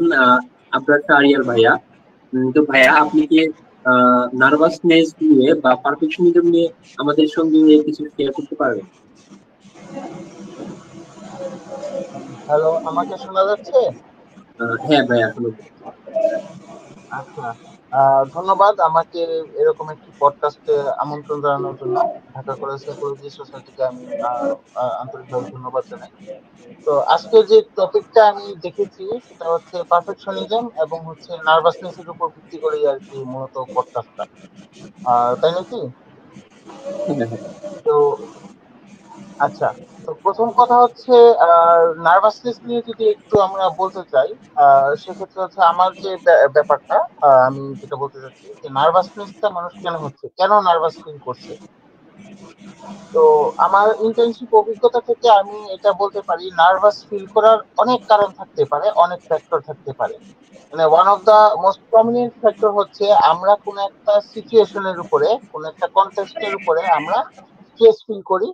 আবরার আরিয়ার ভাইয়া। তো ভাইয়া, আপনি কি নার্ভাসনেস নিয়ে বা পারফেকশনিজম নিয়ে আমাদের সঙ্গে কিছু শেয়ার করতে পারবেন? হ্যালো, আমাকে শোনা যাচ্ছে? হ্যাঁ ভাইয়া, শুনুন। আচ্ছা। ধন্যবাদ আমাকে এরকম একটি পডকাস্টে আমন্ত্রণ জানানোর জন্য। ঢাকা কলেজ সাইকোলজি সোসাইটিকে আমি আন্তরিকভাবে ধন্যবাদ জানাই। তো আজকে যে টপিকটা আমি দেখেছি সেটা হচ্ছে পারফেকশনিজম এবং হচ্ছে নার্ভাসনেস এর উপর ভিত্তি করেই আর কি মূলত পডকাস্টটা। তাই নাকি? হ্যাঁ, হ্যাঁ, তো আচ্ছা, তো প্রথম কথা হচ্ছে নার্ভাসনেস নিয়ে যদি একটু আমরা বলতে চাই, সেক্ষেত্রে হচ্ছে আমার যে ব্যাপারটা, আমি যেটা বলতে চাচ্ছি যে নার্ভাসনেসটা মানুষ কেন হচ্ছে, কেন নার্ভাস ফিল করছে। তো আমার ইন্টার্নশিপ অভিজ্ঞতা থেকে আমি এটা বলতে পারি, নার্ভাস ফিল করার অনেক কারণ থাকতে পারে, অনেক ফ্যাক্টর থাকতে পারে। মানে one of the most prominent factor হচ্ছে আমরা কোন একটা সিচুয়েশনের উপরে, কোন একটা কনটেক্সটের উপরে আমরা স্ট্রেস ফিল করি,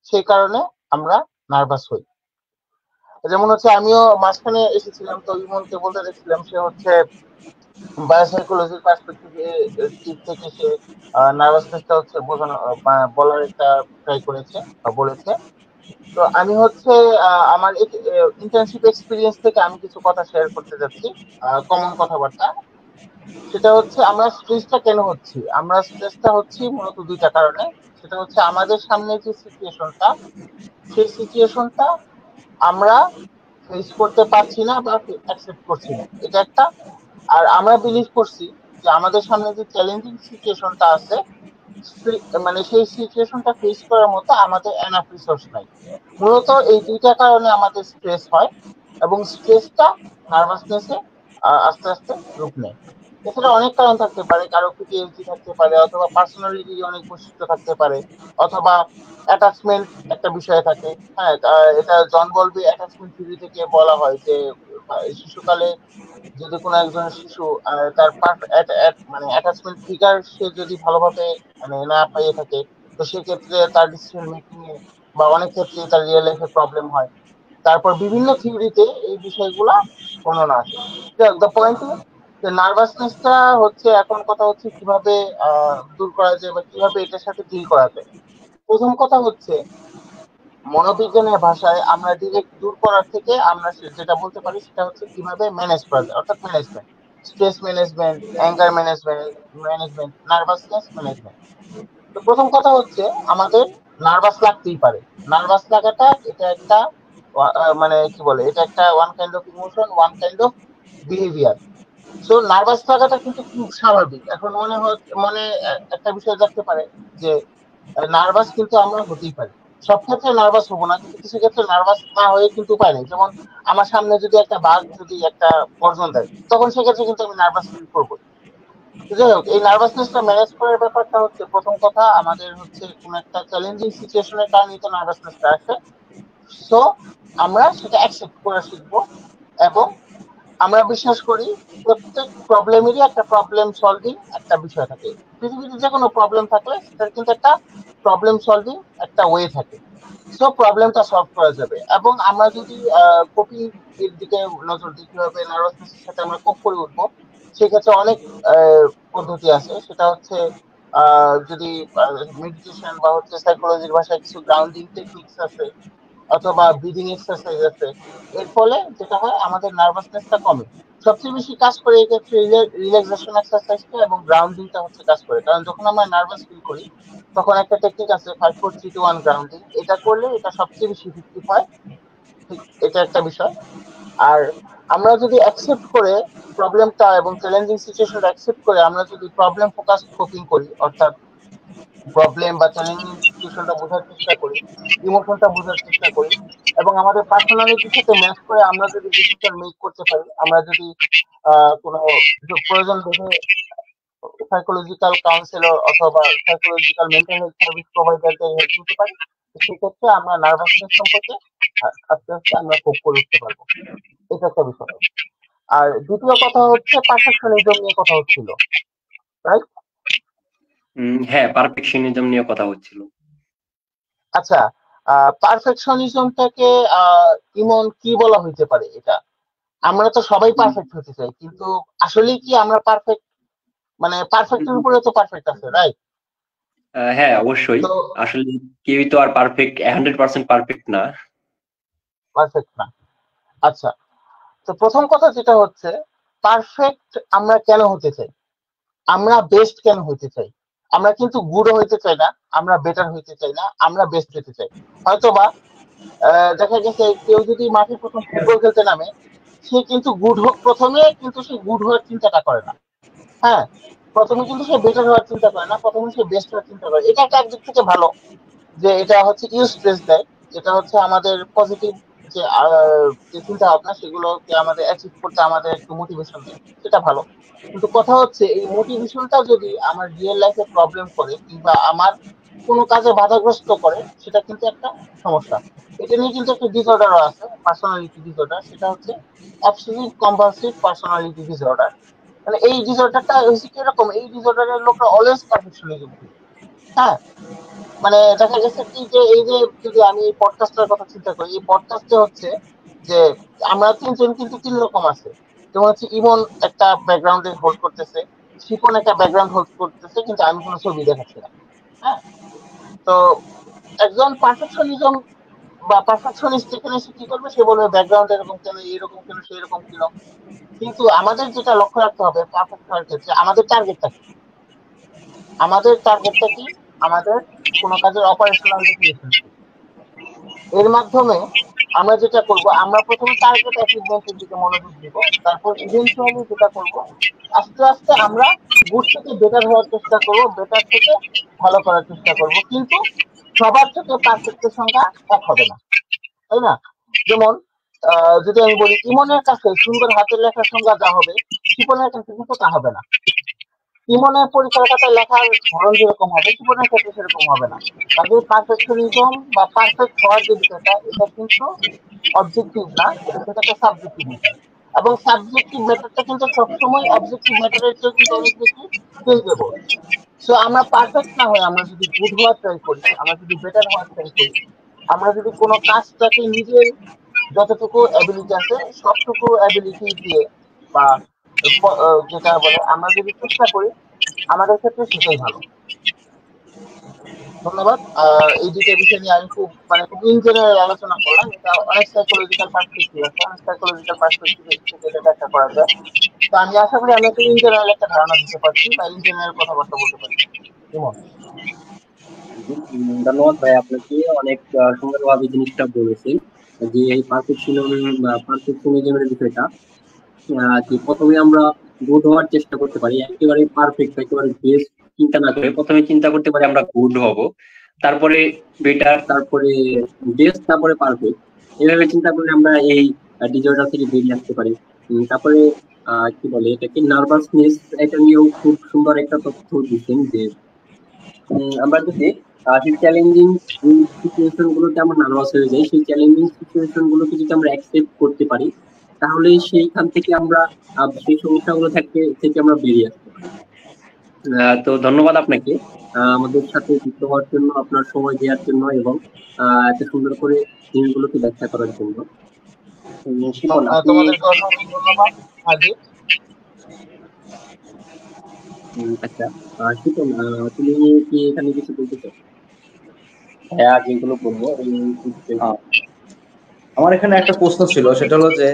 সেই কারণে আমরা নার্ভাস হই। যেমন হচ্ছে আমিও মাঝখানে এসেছিলাম, তো ইমনকে বলতে দেখছিলাম, সে হচ্ছে বায়োসাইকোলজির পার্সপেক্টিভে দিক থেকে সে নার্ভাসনেসটা হচ্ছে বোঝানো বলার একটা ট্রাই করেছে বা বলেছে। তো আমি হচ্ছে আমার ইন্টার্নশিপ এক্সপিরিয়েন্স থেকে আমি কিছু কথা শেয়ার করতে যাচ্ছি, কমন কথাবার্তা। সেটা হচ্ছে আমরা স্ট্রেসটা কেন হচ্ছি, আমরা স্ট্রেসটা হচ্ছি মূলত দুইটা কারণে। সেটা হচ্ছে আমাদের সামনে যে সিচুয়েশনটা, সেই সিচুয়েশনটা আমরা ফেস করতে পারছি না বা অ্যাকসেপ্ট করছি না, এটা একটা। আর আমরা বিলিভ করছি যে আমাদের সামনে যে চ্যালেঞ্জিং সিচুয়েশনটা আছে, মানে সেই সিচুয়েশনটা ফেস করার মতো আমাদের এনাফ রিসোর্স নাই। মূলত এই দুইটা কারণে আমাদের স্ট্রেস হয়, এবং স্ট্রেসটা নার্ভাসনেসে আস্তে আস্তে রূপ নেয়। এছাড়া অনেক কারণ থাকতে পারে, কারো পিটিএসডি থাকতে পারে, অথবা পার্সোনালিটির অনেক বৈশিষ্ট্য থাকতে পারে, অথবা অ্যাটাচমেন্ট একটা বিষয় থাকে। হ্যাঁ, এটা জন বলবি অ্যাটাচমেন্ট থিওরি থেকে বলা হয় যে শিশুকালে যদি কোনো একজন শিশু তার মানে অ্যাটাচমেন্ট ফিগার সে যদি ভালোভাবে মানে না পেয়ে থাকে, তো সেক্ষেত্রে তার ডিসিশন মেকিং এ বা অনেক ক্ষেত্রে তার রিয়েল লাইফে প্রবলেম হয়। তারপর বিভিন্ন থিওরিতে এই বিষয়গুলা বর্ণনা আছে। দ্য পয়েন্ট ইজ যে নার্ভাসনেসটা হচ্ছে, এখন কথা হচ্ছে কিভাবে দূর করা যায় বা কিভাবে এটার সাথে ডিল করা যায়। প্রথম কথা হচ্ছে, মনোবিজ্ঞানের ভাষায় আমরা ডিরেক্ট দূর করার থেকে আমরা যেটা বলতে পারি সেটা হচ্ছে কিভাবে ম্যানেজ করা যায়, অর্থাৎ management, stress management, anger management, nervousness management. তো প্রথম কথা হচ্ছে, আমাদের নার্ভাস লাগতেই পারে। নার্ভাস লাগাটা এটা একটা মানে কি বলে, এটা একটা one kind of emotion, one kind of behaviour. So nervous থাকাটা কিন্তু খুব স্বাভাবিক। এখন মনে একটা বিষয় থাকতে পারে যে নার্ভাস কিন্তু আমরা হতেই পারি, সব ক্ষেত্রে নার্ভাস হবো না, কিন্তু কিছু ক্ষেত্রে নার্ভাস না হয়ে কিন্তু উপায় নেই। যেমন আমার সামনে যদি একটা বাঘ যদি একটা গর্জন দেয়, তখন সেক্ষেত্রে কিন্তু আমি নার্ভাস ফিল করবো। যাই হোক, এই নার্ভাসনেসটা ম্যানেজ করার ব্যাপারটা হচ্ছে, প্রথম কথা আমাদের হচ্ছে কোন একটা চ্যালেঞ্জিং সিচুয়েশনের কারণে তো নার্ভাসনেসটা আসে। সো আমরা সেটা অ্যাকসেপ্ট করা শিখবো, এবং আমরা বিশ্বাস করি প্রত্যেক প্রবলেমেরই একটা প্রবলেম সলভিং একটা বিষয় থাকে। পৃথিবীতে যে কোনো প্রবলেম থাকলে সেটার কিন্তু একটা প্রবলেম সলভিং একটা ওয়ে থাকে। সো প্রবলেমটা সলভ করা যাবে। এবং আমরা যদি কোপিং এর দিকে নজর দিই, কিভাবে নার্ভাসনেসের সাথে আমরা কোপ করে উঠবো, সেক্ষেত্রে অনেক পদ্ধতি আছে। সেটা হচ্ছে যদি মেডিটেশন বা হচ্ছে সাইকোলজির ভাষায় কিছু গ্রাউন্ডিং টেকনিক্স আছে, অথবা ব্রিদিং এক্সারসাইজ আছে। এর ফলে যেটা হয়, আমাদের নার্ভাসনেসটা কমে। সবচেয়ে বেশি কাজ করে এই ক্ষেত্রে রিল্যাক্সেশন এক্সারসাইজটা এবং গ্রাউন্ডিংটা হচ্ছে কাজ করে। কারণ যখন আমরা নার্ভাস ফিল করি, তখন একটা টেকনিক আছে 5 4 3 2 1 গ্রাউন্ডিং। এটা করলে এটা সবচেয়ে বেশি ইফেক্টিভ হয়। ঠিক, এটা একটা বিষয়। আর আমরা যদি অ্যাকসেপ্ট করে প্রবলেমটা এবং চ্যালেঞ্জিং সিচুয়েশনটা অ্যাকসেপ্ট করে আমরা যদি প্রবলেম ফোকাস কোপিং করি, অর্থাৎ প্রবলেম বা চ্যালেঞ্জিং সিচুয়েশনটা বোঝার চেষ্টা করি, ইমোশনটা বোঝার চেষ্টা করি, এবং আমাদের পার্সোনালিটির সাথে ম্যাচ করে আমরা যদি ডিসিশন মেক করতে পারি, আমরা যদি কোনো প্রয়োজন বোধে সাইকোলজিক্যাল কাউন্সিলর অথবা সাইকোলজিক্যাল মেন্টাল হেলথ সার্ভিস প্রোভাইডারদের হেল্প নিতে পারি, সেক্ষেত্রে আমরা নার্ভাসনেস সম্পর্কে আস্তে আস্তে আমরা কোপ করে উঠতে পারবো। এটা একটা বিষয়। আর দ্বিতীয় কথা হচ্ছে পারফেকশনিজম নিয়ে কথা হচ্ছিল, রাইট? হ্যাঁ, পারফেকশনিজম নিয়ে কথা হচ্ছিল। আচ্ছা, পারফেকশনিজমটাকে ইমন কি বলা হইতে পারে? এটা আমরা তো সবাই পারফেক্ট হতে চাই, কিন্তু আসলেই কি আমরা পারফেক্ট? মানে পারফেক্টের উপরে তো পারফেক্ট আছে, রাইট? হ্যাঁ, অবশ্যই। তো আসলে কেউই তো আর পারফেক্ট 100% পারফেক্ট না। পারফেক্ট না। আচ্ছা, তো প্রথম কথা যেটা হচ্ছে, পারফেক্ট আমরা কেন হতে চাই? আমরা বেস্ট কেন হইতে চাই? আমরা কিন্তু গুড হইতে চাই না, আমরা বেটার হইতে চাই না, আমরা বেস্ট হইতে চাই। হয়তোবা দেখা গেছে কেউ যদি মাঠে প্রথম ফুটবল খেলতে নামে, সে কিন্তু গুড হোক প্রথমে, কিন্তু সে গুড হওয়ার চিন্তাটা করে না। হ্যাঁ, প্রথমে কিন্তু সে বেটার হওয়ার চিন্তা করে না, প্রথমে সে বেস্ট হওয়ার চিন্তা করে। এটা একটা একদিক থেকে ভালো, যে এটা হচ্ছে ইউ স্ট্রেস দেয়, যেটা হচ্ছে আমাদের পজিটিভ যে যে চিন্তা ভাবনা, সেগুলোকে আমাদের অ্যাচিভ করতে আমাদের একটু মোটিভেশন দেয়, সেটা ভালো। কিন্তু কথা হচ্ছে, এই মোটিভেশনটা যদি আমার রিয়েল লাইফে প্রবলেম করে কিংবা আমার কোনো কাজে বাধাগ্রস্ত করে, সেটা কিন্তু একটা সমস্যা। এটা নিয়ে কিন্তু একটা ডিসঅর্ডারও আছে, পার্সোনালিটি ডিসঅর্ডার। সেটা হচ্ছে অবসেসিভ কম্পালসিভ পার্সোনালিটি ডিসঅর্ডার। মানে এই ডিসঅর্ডারটা হচ্ছে কিরকম, এই ডিসঅর্ডারের লোকরা অলওয়েজ পারফেকশনিজম। হ্যাঁ, মানে দেখা গেছে কি, যে এই যে যদি আমি এই পডকাস্টের কথা চিন্তা করি, এই পডকাস্টে হচ্ছে যে আমরা তিনজন কিন্তু 3 রকম আছে। যেমন হচ্ছে ইমন একটা ব্যাকগ্রাউন্ডে হোল্ড করতেছে, শিপন একটা ব্যাকগ্রাউন্ড হোল্ড করতেছে, কিন্তু আমি কোনো ছবি দেখাচ্ছি না। হ্যাঁ, তো একজন পারফেকশনিজম বা পারফেকশনিস্ট যেখানে সে কি করবে, সে বলবে ব্যাকগ্রাউন্ড এরকম কেন, এরকম কেন, সেই রকম কেন। কিন্তু আমাদের যেটা লক্ষ্য রাখতে হবে পারফেক্ট হওয়ার ক্ষেত্রে, আমাদের টার্গেটটা কি? আমাদের টার্গেটটা কি? আমাদের কোনো কাজের অপারেশনাল ডেফিনেশন কি? এর মাধ্যমে আমরা যেটা করব, আমরা প্রথমে টার্গেট অ্যাচিভমেন্টের দিকে মনোযোগ দিব, তারপর ইভেন্চুয়ালি যেটা করব, আস্তে আস্তে আমরা গুড থেকে বেটার হওয়ার চেষ্টা করব, বেটার থেকে ভালো করার চেষ্টা করব। কিন্তু সবার থেকে পারফেক্টের সংখ্যা এক হবে না, তাই না? যেমন যদি আমি বলি, ইমনের কাছে সুন্দর হাতের লেখার সংখ্যা যা হবে, শিপনের কাছে কিন্তু তা হবে না। ইমনের পরীক্ষার খাতায় লেখার ধরন যেরকম হবে, শিপনের ক্ষেত্রে সেরকম হবে না। কাজে পারফেকশনিজম বা পারফেক্ট হওয়ার যে বিষয়টা, এটা কিন্তু অবজেক্টিভ না, এটা কিন্তু একটা সাবজেক্টিভ ম্যাটার। এবং সাবজেক্টিভ ম্যাটারটা কিন্তু সবসময় অবজেক্টিভ ম্যাটারের চেয়ে কিন্তু অনেক বেশি চেঞ্জেবল। সো আমরা পারফেক্ট না হয়ে আমরা যদি গুড হওয়ার ট্রাই করি, আমরা যদি বেটার হওয়ার ট্রাই করি, আমরা যদি কোনো কাজটাকে নিজের যতটুকু অ্যাবিলিটি আছে সবটুকু অ্যাবিলিটি দিয়ে, বা যেটা বলে, আমরা যদি চেষ্টা করি, আমাদের ক্ষেত্রে সেটাই ভালো। ধন্যবাদ। এই দুইটা বিষয় নিয়ে আমি খুব ইন জেনারেল আলোচনা করলাম। এটা অনেক সাইকোলজিক্যাল পার্সপেক্টিভ আছে, অনেক সাইকোলজিক্যাল পার্সপেক্টিভ থেকে এটা ব্যাখ্যা করা যায়। তো আমি আশা করি আমি একটা ইন জেনারেল একটা ধারণা দিতে পারছি, বা ইন জেনারেল কথাবার্তা বলতে পারছি। কেমন? ধন্যবাদ ভাই, আপনাকে অনেক সুন্দরভাবে জিনিসটা বলেছেন, যে এই পারফেকশনিজমের বিষয়টা, যে প্রথমে আমরা গুড হওয়ার চেষ্টা করতে পারি, একেবারে পারফেক্ট একেবারে বেস্ট চিন্তা না করে প্রথমে চিন্তা করতে পারি আমরা গুড হব, তারপরে বেটার, তারপরে বেস্ট, তারপরে পারফেক্ট। এভাবে চিন্তা করলে আমরা এই ডিজর্ডার থেকে বেরিয়ে আসতে পারি। তারপরে কি বলে এটাকে নার্ভাসনেস, এটা নিয়েও খুব সুন্দর একটা তথ্য দিচ্ছেন যে আমরা যদি সেই চ্যালেঞ্জিং সিচুয়েশন গুলোতে আমরা নার্ভাস হয়ে যাই, সেই চ্যালেঞ্জিং সিচুয়েশন গুলোকে যদি আমরা অ্যাকসেপ্ট করতে পারি, তাহলে সেইখান থেকে আমরা সেই সমস্যাগুলো থেকে আমরা বেরিয়ে আসতে পারি। তো ধন্যবাদ আপনাকে আমাদের সাথে যুক্ত হওয়ার জন্য, আপনার সময় দেওয়ার জন্য এবং এত সুন্দর করে জিনিসগুলোকে ব্যাখ্যা করার জন্য। শিপন, আপনি তোমাদেরকে অসংখ্য ধন্যবাদ হাজির। আচ্ছা শিপন, তুমি কি এখানে কিছু বলতে চাও? হ্যাঁ, যেগুলো বলবো আমার এখানে একটা প্রশ্ন ছিল, সেটা হলো যে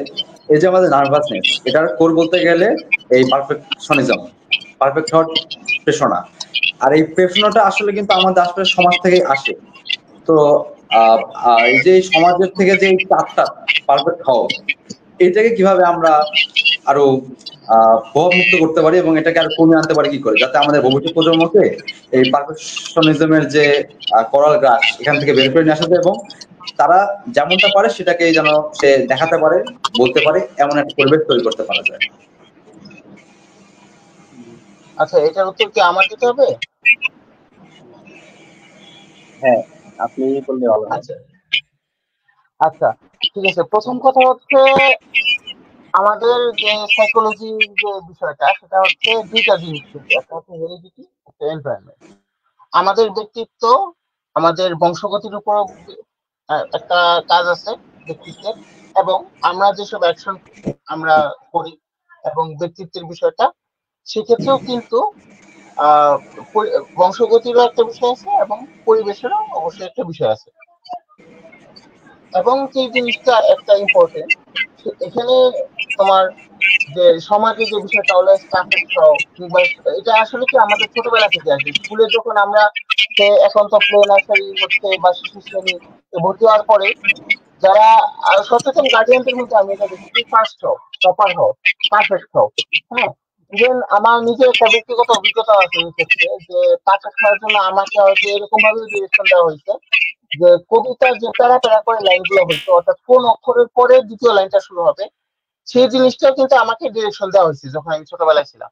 এই যে আমাদের নার্ভাসনেস, এটার কোর বলতে গেলে এই পারফেকশনিজম, পারফেক্ট হওয়ার পেশনা। আর এই পেশনাটা আসলে কিন্তু আমাদের আসলে সমাজ থেকেই আসে। তো এই যে সমাজের থেকে যে চাপটা পারফেক্ট হওয়া, এটাকে কিভাবে আমরা আরো প্রভাবমুক্ত করতে পারি এবং এটাকে আরো কমিয়ে আনতে পারি কি করে, যাতে আমাদের ভবিষ্যৎ প্রজন্মকে এই পারফেকশনিজমের যে করাল গ্রাস এখান থেকে বের করে নিয়ে আসা যায় এবং তারা যেমনটা পারে সেটাকে যেন সে দেখাতে পারে, বলতে পারে, এমন একটা পরিবেশ তৈরি করতে পারা যায়। আচ্ছা, এটার উত্তর কি আমার দিতে হবে? হ্যাঁ, আপনি বললে ভালো হয়। আচ্ছা আচ্ছা, ঠিক আছে। প্রথম কথা হচ্ছে আমাদের যে সাইকোলজি যে বিষয়টা, সেটা হচ্ছে দুইটা জিনিস কিন্তু, একটা হচ্ছে হেরিডিটি, একটা এনভায়রনমেন্ট। আমাদের ব্যক্তিত্ব আমাদের বংশগতির উপর একটা কাজ আছে ব্যক্তিত্বের, এবং আমরা যেসব অ্যাকশন আমরা করি এবং ব্যক্তিত্বের বিষয়টা, সেক্ষেত্রেও কিন্তু বংশগতিরও একটা বিষয় আছে এবং পরিবেশেরও অবশ্যই একটা বিষয় আছে। এবং যে জিনিসটা একটা ইম্পর্টেন্ট এখানে, তোমার যে সমাজে যে বিষয়টা অলওয়েজ পারফেক্ট হও, কিংবা এটা আসলে কি আমাদের ছোটবেলা থেকে আসে। স্কুলে যখন আমরা এখন তো প্লে নার্সারি হচ্ছে বা শিশু শ্রেণী ভর্তি হওয়ার পরে যারা সচেতন গার্ডিয়ানদের মধ্যে আমি এটা দেখি, ফার্স্ট হও, টপার হও, পারফেক্ট হও। হ্যাঁ, ইভেন আমার নিজের একটা ব্যক্তিগত অভিজ্ঞতা আছে এই ক্ষেত্রে, যে পারফেক্ট হওয়ার জন্য আমাকে হয়তো এরকম ভাবে ডিরেকশন দেওয়া হয়েছে যে কবিতার যে প্যারা প্যারা করে লাইনগুলো হয়েছে, অর্থাৎ কোন অক্ষরের পরে দ্বিতীয় লাইনটা শুরু হবে, সেই জিনিসটা কিন্তু আমাকে ডিরেকশন দেওয়া হয়েছে যখন আমি ছোটবেলায় ছিলাম।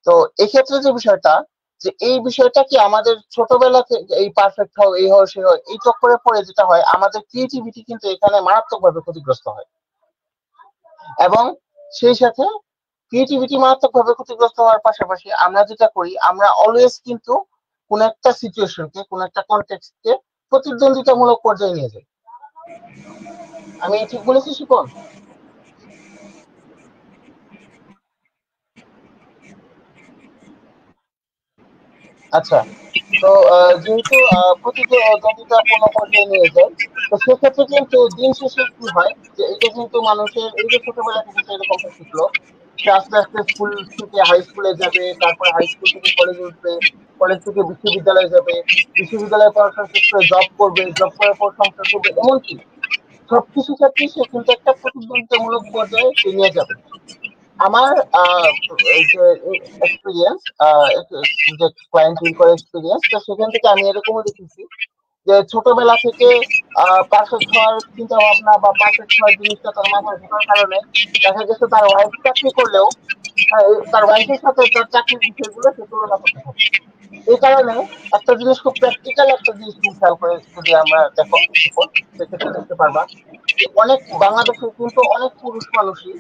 তো এক্ষেত্রে যে বিষয়টা, যে এই বিষয়টা কি আমাদের ছোটবেলা থেকে এই পারফেক্ট হও, এই হও, সে হয়, এই চক্করে পড়ে যেটা হয়, আমাদের ক্রিয়েটিভিটি কিন্তু এখানে মারাত্মকভাবে ক্ষতিগ্রস্ত হয়। এবং সেই সাথে ক্রিয়েটিভিটি মারাত্মকভাবে ক্ষতিগ্রস্ত হওয়ার পাশাপাশি আমরা যেটা করি, আমরা অলওয়েজ কিন্তু কোন একটা সিচুয়েশনকে, কোন একটা কনটেক্সটকে প্রতিদ্বন্দ্বিতামূলক পর্যায়ে নিয়ে যাই। আমি ঠিক বলেছি শিপন? আচ্ছা, তো যেহেতু প্রতিদ্বন্দ্বিতাপূর্ণ পর্যায়ে নিয়ে যায়, তো সেক্ষেত্রে কিন্তু দিন শেষে কি হয়, যে এটা কিন্তু মানুষের এই যে ছোটবেলা থেকে সে এরকমটা শিখলো, সে আস্তে আস্তে স্কুল থেকে হাই স্কুলে যাবে, তারপরে হাই স্কুল থেকে কলেজে উঠবে, কলেজ থেকে বিশ্ববিদ্যালয়ে যাবে, বিশ্ববিদ্যালয়ে পড়াশোনা শেষ করে জব করবে, জব করার পর সংসার করবে, এমনকি সবকিছু ক্ষেত্রেই সে কিন্তু একটা প্রতিদ্বন্দ্বিতামূলক পর্যায়ে সে নিয়ে যাবে। আমার এই যে এক্সপিরিয়েন্স, যে ক্লায়েন্ট করে এক্সপিরিয়েন্স, তো সেখান থেকে আমি এরকমও দেখেছি যে ছোটবেলা থেকে পারফেক্ট হওয়ার চিন্তা ভাবনা বা পারফেক্ট হওয়ার জিনিসটা তার মাথায় ঢোকার কারণে দেখা গেছে তার ওয়াইফ চাকরি করলেও তার ওয়াইফের সাথে তার চাকরির বিষয়গুলো সে তুলনা করতে থাকে। এই কারণে একটা জিনিস, খুব প্র্যাকটিক্যাল একটা জিনিস তুমি খেয়াল করে যদি আমরা দেখো সেক্ষেত্রে দেখতে পারবা যে অনেক বাংলাদেশের কিন্তু অনেক পুরুষ মানুষই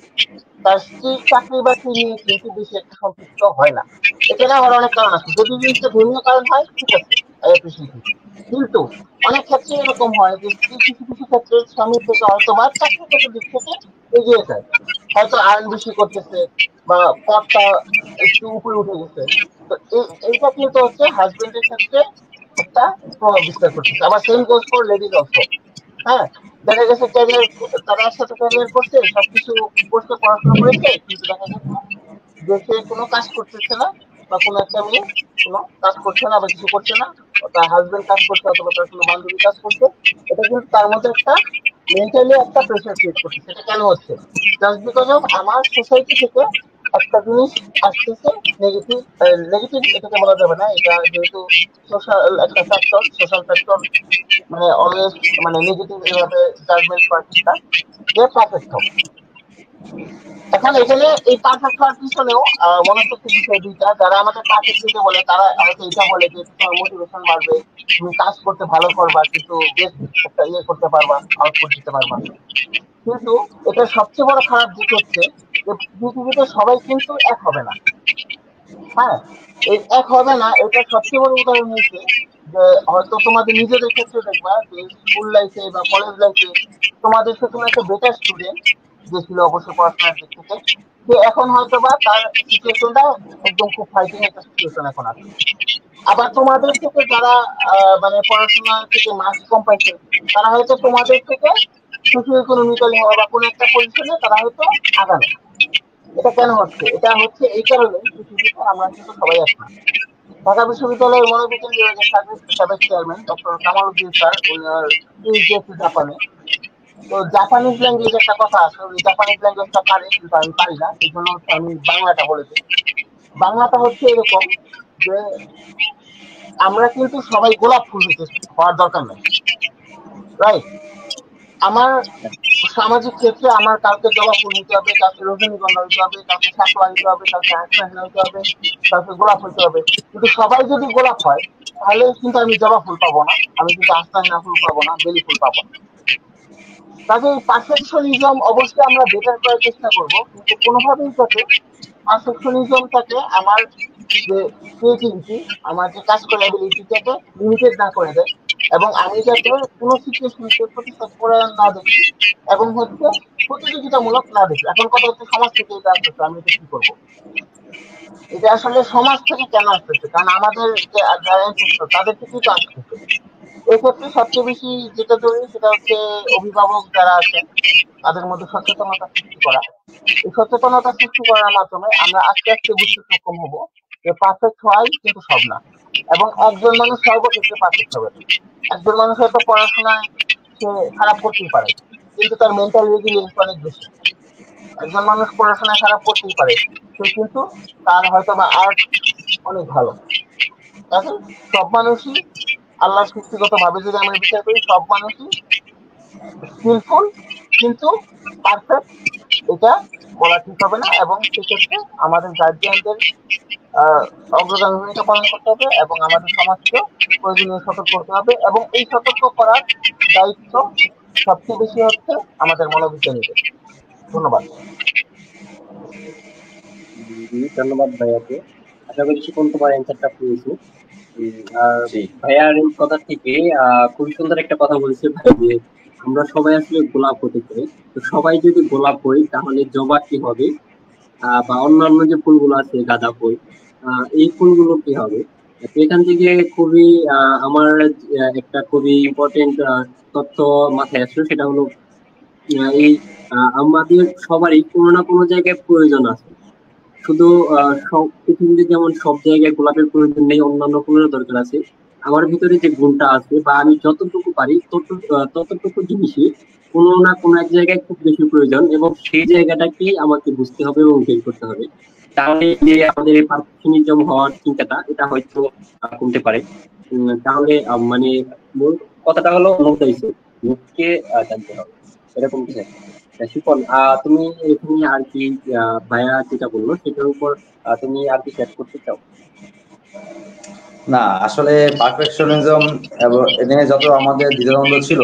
তার স্ত্রীর চাকরি বাকরি নিয়ে কিন্তু বেশি একটা সন্তুষ্ট হয় না। এটা না হওয়ার অনেক কারণ আছে। যদি জিনিসটা ধর্মীয় কারণ হয়, ঠিক আছে, আই অ্যাপ্রিসিয়েট ইট। কিন্তু অনেক ক্ষেত্রে এরকম হয় যে স্ত্রী কিছু কিছু ক্ষেত্রে স্বামীর থেকে হয়তো বা চাকরিগত দিক থেকে এগিয়ে যায়, হয়তো আর্ন বেশি করতেছে বা পদটা একটু উপরে উঠে গেছে। তো এইটা কিন্তু হচ্ছে হাজবেন্ডের ক্ষেত্রে একটা প্রভাব বিস্তার করতেছে। আবার same goes for ladies also. হ্যাঁ, দেখা গেছে ক্যারিয়ার, তারা একসাথে ক্যারিয়ার করছে, সবকিছু করছে, পড়াশোনা করেছে, কিন্তু দেখা গেছে যে সে কোনো কাজ করতেছে না, বা কোনো একটা মেয়ে কোনো কাজ করছে না বা কিছু করছে না, তার হাজবেন্ড কাজ করছে অথবা তার কোনো বান্ধবী কাজ করছে। এটা কিন্তু তার মধ্যে একটা মেন্টালি একটা প্রেশার ক্রিয়েট করছে। সেটা কেন হচ্ছে? জাস্ট বিকজ অফ আমার সোসাইটি থেকে একটা জিনিস আসতেছে নেগেটিভ, নেগেটিভ এটাকে বলা যাবে না, এটা যেহেতু সোশ্যাল একটা ফ্যাক্টর, সোশ্যাল ফ্যাক্টর মানে অলওয়েজ মানে নেগেটিভ এভাবে জাজমেন্ট করা ঠিক না, যে পারফেক্ট হোক। এখন এখানে এই পারফেক্ট হওয়ার পিছনেও মনোযোগ বিষয় দুইটা, যারা আমাদের পারফেক্ট দিতে বলে তারা হয়তো এটা বলে যে তোমার মোটিভেশন বাড়বে, তুমি কাজ করতে ভালো করবা, কিন্তু বেশ একটা ইয়ে করতে পারবা, আউটপুট দিতে পারবা। কিন্তু এটা সবচেয়ে বড় খারাপ দিক হচ্ছে যে পৃথিবীতে সবাই কিন্তু এক হবে না। হ্যাঁ, এই এক হবে না, এটা সবচেয়ে বড় উদাহরণ হচ্ছে যে হয়তো তোমাদের নিজেদের ক্ষেত্রে দেখবা যে স্কুল লাইফে বা কলেজ লাইফে তোমাদের সাথে কোনো একটা বেটার স্টুডেন্ট যে ছিল অবশ্য পড়াশোনার দিক থেকে, সে এখন হয়তো বা তার সিচুয়েশনটা একদম খুব ফাইটিং একটা সিচুয়েশন এখন আছে। আবার তোমাদের থেকে যারা মানে পড়াশোনা থেকে মার্কস কম পাইছে, তারা হয়তো তোমাদের থেকে সোশিও ইকোনমিক্যালি বা কোনো একটা পজিশনে তারা হয়তো আগানো। এটা কেন হচ্ছে? এটা হচ্ছে এই কারণে পৃথিবীতে আমরা কিন্তু সবাই এক না। ঢাকা বিশ্ববিদ্যালয়ের মনোবিজ্ঞান বিভাগের সাবেক chairman doctor Kamal Uddin sir, ওনার পিএইচডি হচ্ছে জাপানে। তো জাপানিজ ল্যাঙ্গুয়েজ একটা কথা আছে, ওই জাপানিজ ল্যাঙ্গুয়েজটা পারে কিন্তু আমি পারি না, এই জন্য হচ্ছে আমি বাংলাটা বলেছি। বাংলাটা হচ্ছে এরকম যে আমরা কিন্তু সবাই গোলাপ ফুল হইতে হওয়ার দরকার নেই, রাইট? আমার সামাজিক ক্ষেত্রে আমার কাউকে জবা ফুল হইতে হবে, কাউকে রজনীগন্ধা হইতে হবে, কাউকে শাপলা হইতে হবে, কাউকে হাসনাহেনা হইতে হবে, কাউকে গোলাপ হইতে হবে। কিন্তু সবাই যদি গোলাপ হয় তাহলে কিন্তু আমি জবা ফুল পাবো না, আমি কিন্তু হাসনাহেনা ফুল পাবো না, বেলি ফুল পাবো না। কাজে পারফেকশনিজম অবশ্যই আমরা বেটার করার চেষ্টা করব, কিন্তু কোনোভাবেই যাতে পারফেকশনিজমটাকে আমার যে ক্রিয়েটিভিটি, আমার যে কাজ করার অ্যাবিলিটিটাকে লিমিটেড না করে দেয়, এবং আমি যাতে কোনো সিচুয়েশনকে প্রতিশোধ না দেখি, এবং হচ্ছে প্রতিযোগিতামূলক না দেখি। এখন কথা হচ্ছে সমাজ থেকে এটা আসতেছে, আমি এটা কি করবো? এটা আসলে সমাজ থেকে কেন আসতেছে? কারণ আমাদের যে যারা ancestor, তাদের থেকেই তো আসতেছে। এক্ষেত্রে সবচেয়ে বেশি যেটা জরুরি সেটা হচ্ছে অভিভাবক যারা আছেন তাদের মধ্যে সচেতনতা সৃষ্টি করা। এই সচেতনতা সৃষ্টি করার মাধ্যমে আমরা আস্তে আস্তে বুঝতে সক্ষম হব যে পারফেক্ট হওয়াই কিন্তু সব না, এবং একজন মানুষ সর্বক্ষেত্রে পারফেক্ট হবে না। একজন মানুষ হয়তো পড়াশোনায় সে খারাপ করতেই পারে, কিন্তু তার মেন্টাল রেজিলিয়েন্স অনেক বেশি। একজন মানুষ পড়াশোনায় খারাপ করতেই পারে, সে কিন্তু তার হয়তো বা আর্ট অনেক ভালো। এখন সব মানুষই আল্লাহর সৃষ্টিগত ভাবে যদি আমরা বিচার করি, সব মানুষই স্কিলফুল, কিন্তু পারফেক্ট এটা বলা ঠিক হবে না, এবং সেক্ষেত্রে আমাদের গার্জিয়ানদের আহ অগ্রগামী ভূমিকা পালন করতে হবে, এবং আমাদের সমাজকেও প্রয়োজনীয় সতর্ক করতে হবে, এবং এই সতর্ক করার দায়িত্ব সবচেয়ে বেশি হচ্ছে আমাদের মনোবিজ্ঞানীদের। ধন্যবাদ। জি, ধন্যবাদ ভাইয়াকে। আশা করি শিপন তোমার অ্যান্সারটা পেয়েছো। আর জি। ভাইয়ার এই কথা থেকে খুবই সুন্দর একটা কথা বলেছে ভাই, যে আমরা সবাই আসলে গোলাপ হতে চাই। তো সবাই যদি গোলাপ হই তাহলে জবা কি হবে, বা অন্যান্য যে ফুলগুলো আছে গাঁদা ফুল, এই ফুলগুলো কি হবে? তো এখান থেকে খুবই আমার একটা খুবই ইম্পর্টেন্ট তথ্য মাথায় আসলো, সেটা হলো এই আমাদের সবারই কোনো না কোনো জায়গায় প্রয়োজন আছে। শুধু সব পৃথিবীতে যেমন সব জায়গায় গোলাপের প্রয়োজন নেই, অন্যান্য ফুলের দরকার আছে। আমার ভিতরে যে গুণটা আছে বা আমি যতটুকু পারি ততটুকু জিনিসই কোনো না কোনো এক জায়গায় খুব বেশি প্রয়োজন, এবং সেই জায়গাটাকে আমাকে বুঝতে হবে এবং বের করতে হবে। তাহলে যে আমাদের এই পারফেকশনিজম হওয়ার চিন্তাটা, এটা হয়তো কমতে পারে। তাহলে মানে মূল কথাটা হলো মুখকে জানতে হবে, এরকম কিছু একটা। শিপন, তুমি এখানে আর কি ভাইয়া যেটা বললো সেটার উপর তুমি আর কি শেয়ার করতে চাও? না, আসলে পারফেকশনিজম এবং এ নিয়ে যত আমাদের দ্বিধাদ্বন্দ্ব ছিল,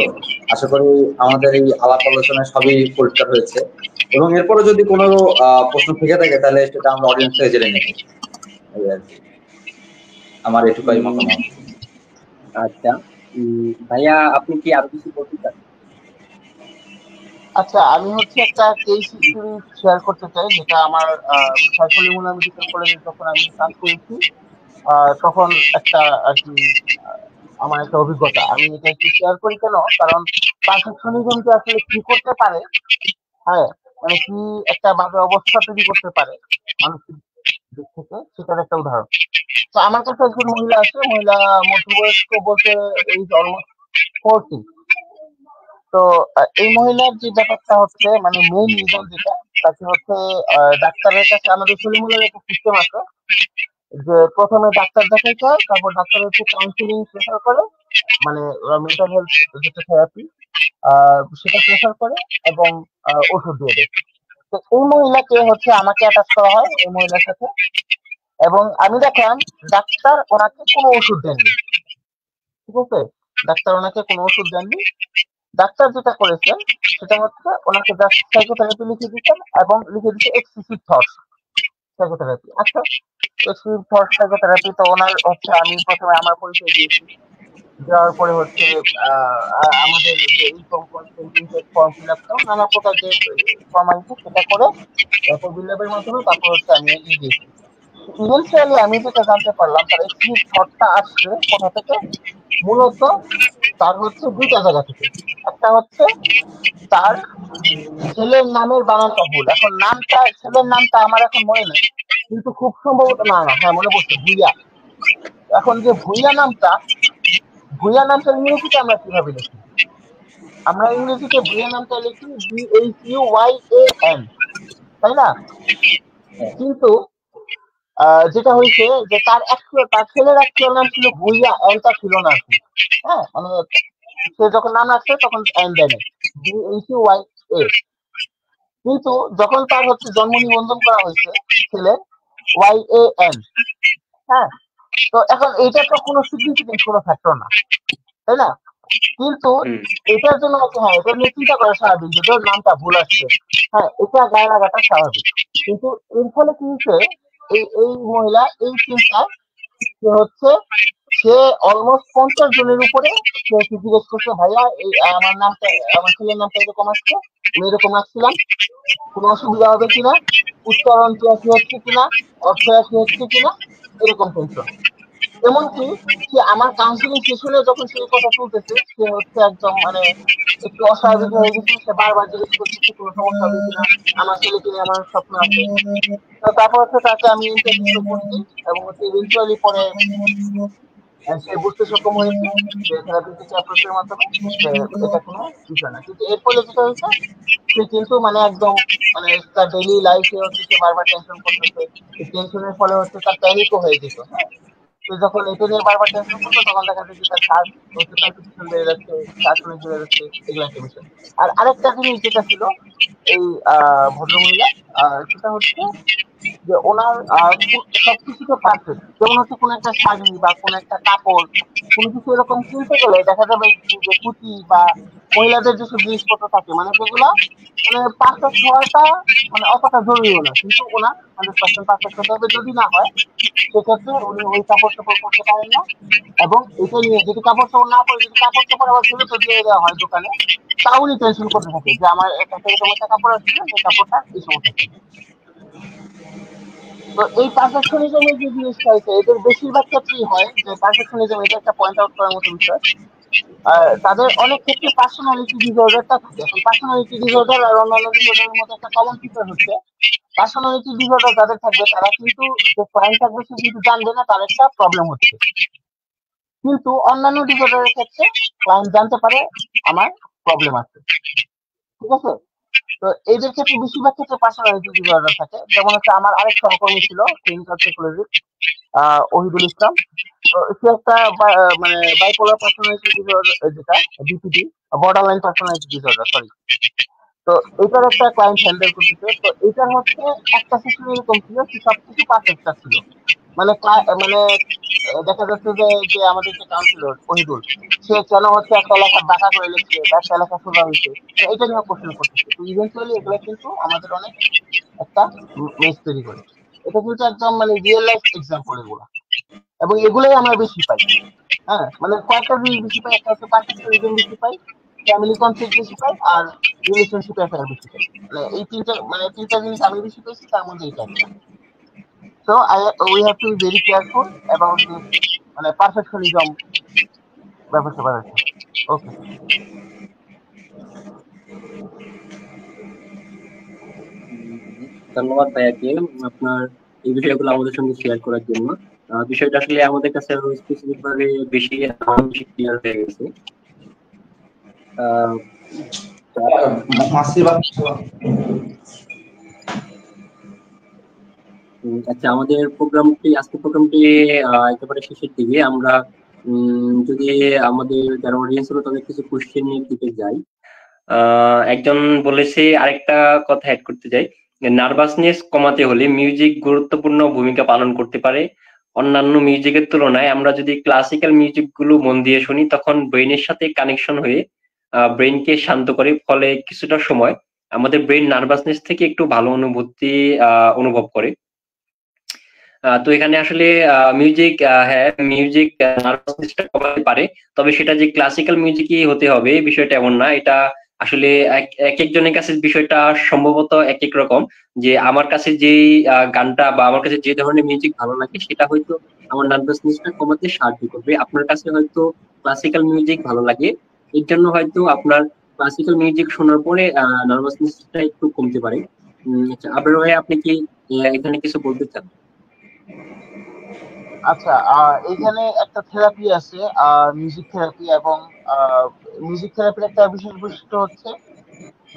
আশা করি আমাদের এই আলাপ আলোচনায় সবই পরিষ্কার হয়েছে। এবং এরপরে যদি কোনো প্রশ্ন থেকে থাকে তাহলে সেটা আমরা অডিয়েন্স থেকে জেনে নেব, এই আর কি। আমার এটুকুই উম, মতামত। আচ্ছা, ভাইয়া আপনি কি আরো কিছু বলতে চান? আচ্ছা, আমি হচ্ছে একটা কেস হিস্টরি শেয়ার করতে চাই, যেটা আমার সাইফুলিমুল্লাহ মেডিকেল কলেজে যখন আমি কাজ করেছি, তখন একটা আর কি আমার একটা অভিজ্ঞতা, আমি এটা একটু শেয়ার করি। কেন? কারণ পারফেকশনিজম যে আসলে কি করতে পারে, হ্যাঁ, মানে কি একটা বাজে অবস্থা তৈরি করতে পারে মানসিক দিক থেকে, সেটার একটা উদাহরণ। তো আমার কাছে একজন মহিলা আছে, মহিলা মধ্যবয়স্ক বলতে এই অলমোস্ট 40। তো এই মহিলার যে ব্যাপারটা হচ্ছে মানে মেইন রিজন যেটা, তাকে হচ্ছে ডাক্তারের কাছে, আমাদের সলিমুল্লাহর একটা সিস্টেম আছে যে প্রথমে ডাক্তার দেখাইতে হয়, তারপর ডাক্তার হচ্ছে কাউন্সিলিং প্রেফার করে, মানে মেন্টাল হেলথ যেটা থেরাপি সেটা প্রেফার করে এবং ওষুধ দিয়ে দেয়। তো এই মহিলাকে হচ্ছে আমাকে অ্যাটাচ করা হয় এই মহিলার সাথে, এবং আমি দেখলাম ডাক্তার ওনাকে কোনো ওষুধ দেননি। ঠিক আছে, ডাক্তার ওনাকে কোনো ওষুধ দেননি। ডাক্তার যেটা করেছেন সেটা হচ্ছে ওনাকে জাস্ট সাইকোথেরাপি লিখে দিচ্ছেন এবং লিখে দিচ্ছে এক্সেসিভ থটস সাইকোথেরাপি। আচ্ছা, এক্সেসিভ থটস সাইকোথেরাপি তো ওনার হচ্ছে, আমি প্রথমে আমার পরিচয় দিয়েছি, দেওয়ার পরে হচ্ছে আমাদের যে inform consent intake form fill up করা নানা প্রকার যে ফর্মালিটি সেটা করে তারপর বিল্ডাপের মাধ্যমে তারপর হচ্ছে আমি দিয়েছি। ইভেন্টুয়ালি আমি যেটা জানতে পারলাম তার এক্সেসিভ থটটা আসছে কোথা থেকে, মূলত তার হচ্ছে দুইটা জায়গা থেকে। একটা হচ্ছে তার ছেলের নামের বানানটা ভুল। এখন নামটা, ছেলের নামটা আমার এখন মনে নেই, কিন্তু খুব সম্ভবত না না হ্যাঁ মনে পড়ছে, ভুইয়া। এখন যে ভুইয়া নামটা ইংরেজিতে আমরা কিভাবে লিখি? আমরা ইংরেজিতে ভুইয়া নামটা লিখি VHUYAN, তাই না? কিন্তু যেটা হয়েছে যে তার ছেলের অ্যাকচুয়াল নাম ছিল ভুইয়া, এনটা ছিল না আর কি। হ্যাঁ, মানে সে যখন নাম রাখছে তখন এন দেয় নাই, VHUYA। কিন্তু যখন তার হচ্ছে জন্ম নিবন্ধন করা হয়েছে ছেলের YAN, হ্যাঁ, তো এখন এইটা তো কোনো সিগনিফিকেন্ট কোনো ফ্যাক্টর না, তাই না? কিন্তু এটার জন্য হচ্ছে, হ্যাঁ, এটা নিয়ে চিন্তা করা স্বাভাবিক যে তোর নামটা ভুল আসছে, হ্যাঁ, এটা গায়ে লাগাটা স্বাভাবিক। কিন্তু এর ফলে কি হচ্ছে, এই মহিলা এই চিন্তায় সে হচ্ছে, সে অলমোস্ট 50 জনের উপরে সে জিজ্ঞেস করছে, ভাইয়া এই আমার নামটা, আমার ছেলের নামটা এরকম আসছে, আমি এরকম রাখছিলাম, কোনো অসুবিধা হবে কিনা, উচ্চারণ কি একই হচ্ছে কিনা, অর্থ একই হচ্ছে কিনা, এরকম টেনশন। এমনকি সে আমার কাউন্সিলিং সেশনে যখন সেই কথা তুলতেছে, সে হচ্ছে একদম মানে একটু অস্বাভাবিক হয়ে গেছে। সে বারবার জিজ্ঞেস করতেছে কোনো সমস্যা হবে কিনা, আমার ছেলেকে নিয়ে আমার স্বপ্ন আছে। তো তারপর হচ্ছে তাকে আমি ইন্টারভিউ করছি এবং হচ্ছে ইভেন্চুয়ালি পরে সে বুঝতে সক্ষম হয়েছে যে থেরাপিউটিক অ্যাপ্রোচের মাধ্যমে যে এটা কোনো বিষয় না। কিন্তু এর ফলে যেটা হয়েছে, সে কিন্তু মানে একদম মানে তার ডেইলি লাইফে হচ্ছে সে বারবার টেনশন করতেছে। এই টেনশনের ফলে হচ্ছে তার প্যানিকও হয়ে যেত। হ্যাঁ, তো যখন এটা নিয়ে বারবার টেনশন করতো তখন দেখা যায় যে তার শ্বাস হচ্ছে, প্যালপিটেশন বেড়ে যাচ্ছে, শ্বাস অনেক বেড়ে যাচ্ছে, এগুলো একটা বিষয়। আর আরেকটা জিনিস যেটা ছিল এই ভদ্রমহিলা, সেটা হচ্ছে যে ওনার সবকিছুতে পারফেক্ট। যেমন হচ্ছে কোনো একটা শাড়ি বা কোনো একটা কাপড়, কোনো কিছু এরকম কিনতে গেলে দেখা যাবে যে পুঁতি বা মহিলাদের যেসব জিনিসপত্র থাকে, মানে যেগুলা মানে পারফেক্ট হওয়াটা মানে অতটা জরুরিও না, কিন্তু ওনার 100% পারফেক্ট হতে হবে। যদি না হয় সেক্ষেত্রে উনি ওই কাপড় চোপড় করতে পারেন না। এবং এটা নিয়ে যদি কাপড় চোপড় না পরে, যদি কাপড় চোপড় আবার ফেরত দিয়ে দেওয়া হয় দোকানে, তাও উনি টেনশন করতে থাকে যে আমার একটা এরকম একটা কাপড় আসছিল, যে কাপড়টা এই সমস্যা ছিল। তো এই পারফেকশনিজমের যে জিনিসটা আছে, এদের বেশিরভাগ ক্ষেত্রেই হয় যে পারফেকশনিজম, এটা একটা পয়েন্ট আউট করার মতো বিষয়। তাদের অনেক ক্ষেত্রে পার্সোনালিটি ডিসঅর্ডারটা থাকে। এখন পার্সোনালিটি ডিসঅর্ডার আর অন্যান্য ডিসঅর্ডারের মধ্যে একটা কমন ফিচার হচ্ছে, পার্সোনালিটি ডিসঅর্ডার যাদের থাকবে তারা কিন্তু, যে ক্লায়েন্ট থাকবে সে কিন্তু জানবে না তার একটা প্রবলেম হচ্ছে, কিন্তু অন্যান্য ডিসঅর্ডারের ক্ষেত্রে ক্লায়েন্ট জানতে পারে আমার প্রবলেম আছে। ঠিক আছে, তো এদের ক্ষেত্রে বেশিরভাগ ক্ষেত্রে পার্সোনালিটি ডিসঅর্ডার থাকে। যেমন হচ্ছে আমার আরেক সহকর্মী ছিল ক্লিনিক্যাল সাইকোলজিস্ট ওহিদুল ইসলাম। তো সে একটা মানে বাইপোলার পার্সোনালিটি ডিসঅর্ডার, যেটা BPD, border line personality disorder, sorry. তো এটার একটা ক্লায়েন্ট হ্যান্ডেল করতেছে। তো এটার হচ্ছে একটা সেশন এরকম ছিল, সে সবকিছু পারফেক্ট ছিল, মানে মানে দেখা যাচ্ছে যে যে আমাদের যে কাউন্সিলর ওহিদুল, সে কেন হচ্ছে একটা লেখা বাঁকা করে লিখছে বা একটা লেখা সোজা হয়েছে, এটা নিয়ে কোশ্চেন করতেছে। তো ইভেন্চুয়ালি এগুলো কিন্তু আমাদের অনেক একটা মেস তৈরি করে। এটা কিন্তু একদম মানে রিয়েল লাইফ এক্সাম্পল এগুলো, এবং এগুলোই আমরা বেশি পাই। হ্যাঁ, মানে কয়েকটা জিনিস বেশি পাই, একটা হচ্ছে পারফেকশনিজম বেশি পাই, ফ্যামিলি কনফ্লিক্ট বেশি পাই, আর রিলেশনশিপ অ্যাফেয়ার বেশি পাই। মানে তিনটা জিনিস আমি বেশি পেয়েছি, তার মধ্যে এটা একটা। So we have to be very careful about this মানে perfectionism ব্যাপারটা আছে। ওকে, ধন্যবাদ ভাইয়াকে আপনার এই বিষয়গুলো আমাদের সঙ্গে শেয়ার করার জন্য। বিষয়টা আসলে আমাদের কাছে আরো স্পেসিফিক ভাবে বেশি ক্লিয়ার হয়ে গেছে। মাসিবা আচ্ছা, আমাদের আজকের প্রোগ্রামটি একেবারে শেষের দিকে। আমরা যদি আমাদের যারা অডিয়েন্স হলো তাদের কিছু কোশ্চেনের দিকে যাই। একজন বলেছে, আরেকটা কথা অ্যাড করতে চাই, নার্ভাসনেস কমাতে হলে মিউজিক গুরুত্বপূর্ণ ভূমিকা পালন করতে পারে। অন্যান্য মিউজিকের তুলনায় আমরা যদি ক্লাসিক্যাল মিউজিক গুলো মন দিয়ে শুনি তখন ব্রেইনের সাথে কানেকশন হয়ে ব্রেইনকে শান্ত করে, ফলে কিছুটা সময় আমাদের ব্রেইন নার্ভাসনেস থেকে একটু ভালো অনুভূতি অনুভব করে। তো এখানে আসলে মিউজিক, হ্যাঁ মিউজিক নার্ভাসনেসটা কমাতে পারে, তবে সেটা যে ক্লাসিক্যাল মিউজিকই হতে হবে বিষয়টা এমন না। এটা আসলে এক একজনের কাছে বিষয়টা সম্ভবত এক এক রকম। যে আমার কাছে যে গানটা বা আমার কাছে যে ধরনের মিউজিক ভালো লাগে সেটা হয়তো আমার নার্ভাসনেসটা কমাতে সাহায্য করবে। আপনার কাছে হয়তো ক্লাসিক্যাল মিউজিক ভালো লাগে, এর জন্য হয়তো আপনার ক্লাসিক্যাল মিউজিক শোনার পরে নার্ভাসনেসটা একটু কমতে পারে। আচ্ছা, আবার ভাই আপনি কি এখানে কিছু বলতে চান? আচ্ছা, এইখানে একটা থেরাপি আছে, মিউজিক থেরাপি, এবং মিউজিক থেরাপির একটা বিশেষ বৈশিষ্ট্য হচ্ছে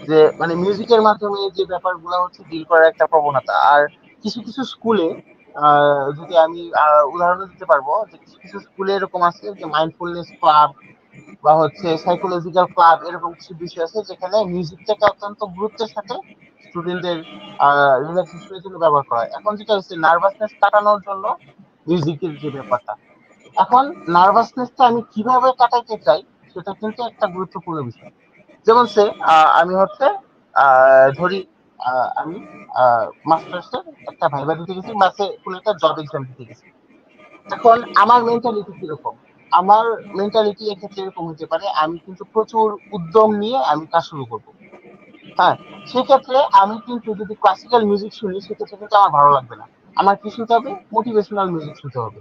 যে মানে মিউজিকের মাধ্যমে যে ব্যাপারগুলো হচ্ছে ডিল করার একটা প্রবণতা। আর কিছু কিছু স্কুলে, যদি আমি উদাহরণ দিতে পারবো, যে কিছু কিছু স্কুলে এরকম আছে যে মাইন্ডফুলনেস ক্লাব বা হচ্ছে সাইকোলজিক্যাল ক্লাব, এরকম কিছু বিষয় আছে যেখানে মিউজিকটাকে অত্যন্ত গুরুত্বের সাথে স্টুডেন্টদের রিল্যাক্সেশনের জন্য ব্যবহার করা হয়। এখন যেটা হচ্ছে নার্ভাসনেস কাটানোর জন্য মিউজিকের যে ব্যাপারটা, এখন নার্ভাসনেসটা আমি কিভাবে কাটাইতে চাই সেটা কিন্তু একটা গুরুত্বপূর্ণ বিষয়। যেমন সে আমি হচ্ছে ধরি আমি মাস্টার্সের একটা ভাইবা দিতে গেছি, বা সে কোনো একটা জব এক্সাম দিতে গেছি। এখন আমার মেন্টালিটি কিরকম? আমার মেন্টালিটি এক্ষেত্রে এরকম হতে পারে, আমি কিন্তু প্রচুর উদ্যম নিয়ে আমি কাজ শুরু করবো। হ্যাঁ, সেক্ষেত্রে আমি কিন্তু যদি ক্লাসিক্যাল মিউজিক শুনি সেক্ষেত্রে কিন্তু আমার ভালো লাগবে না। আমার কি শুনতে হবে? মোটিভেশনাল মিউজিক শুনতে হবে।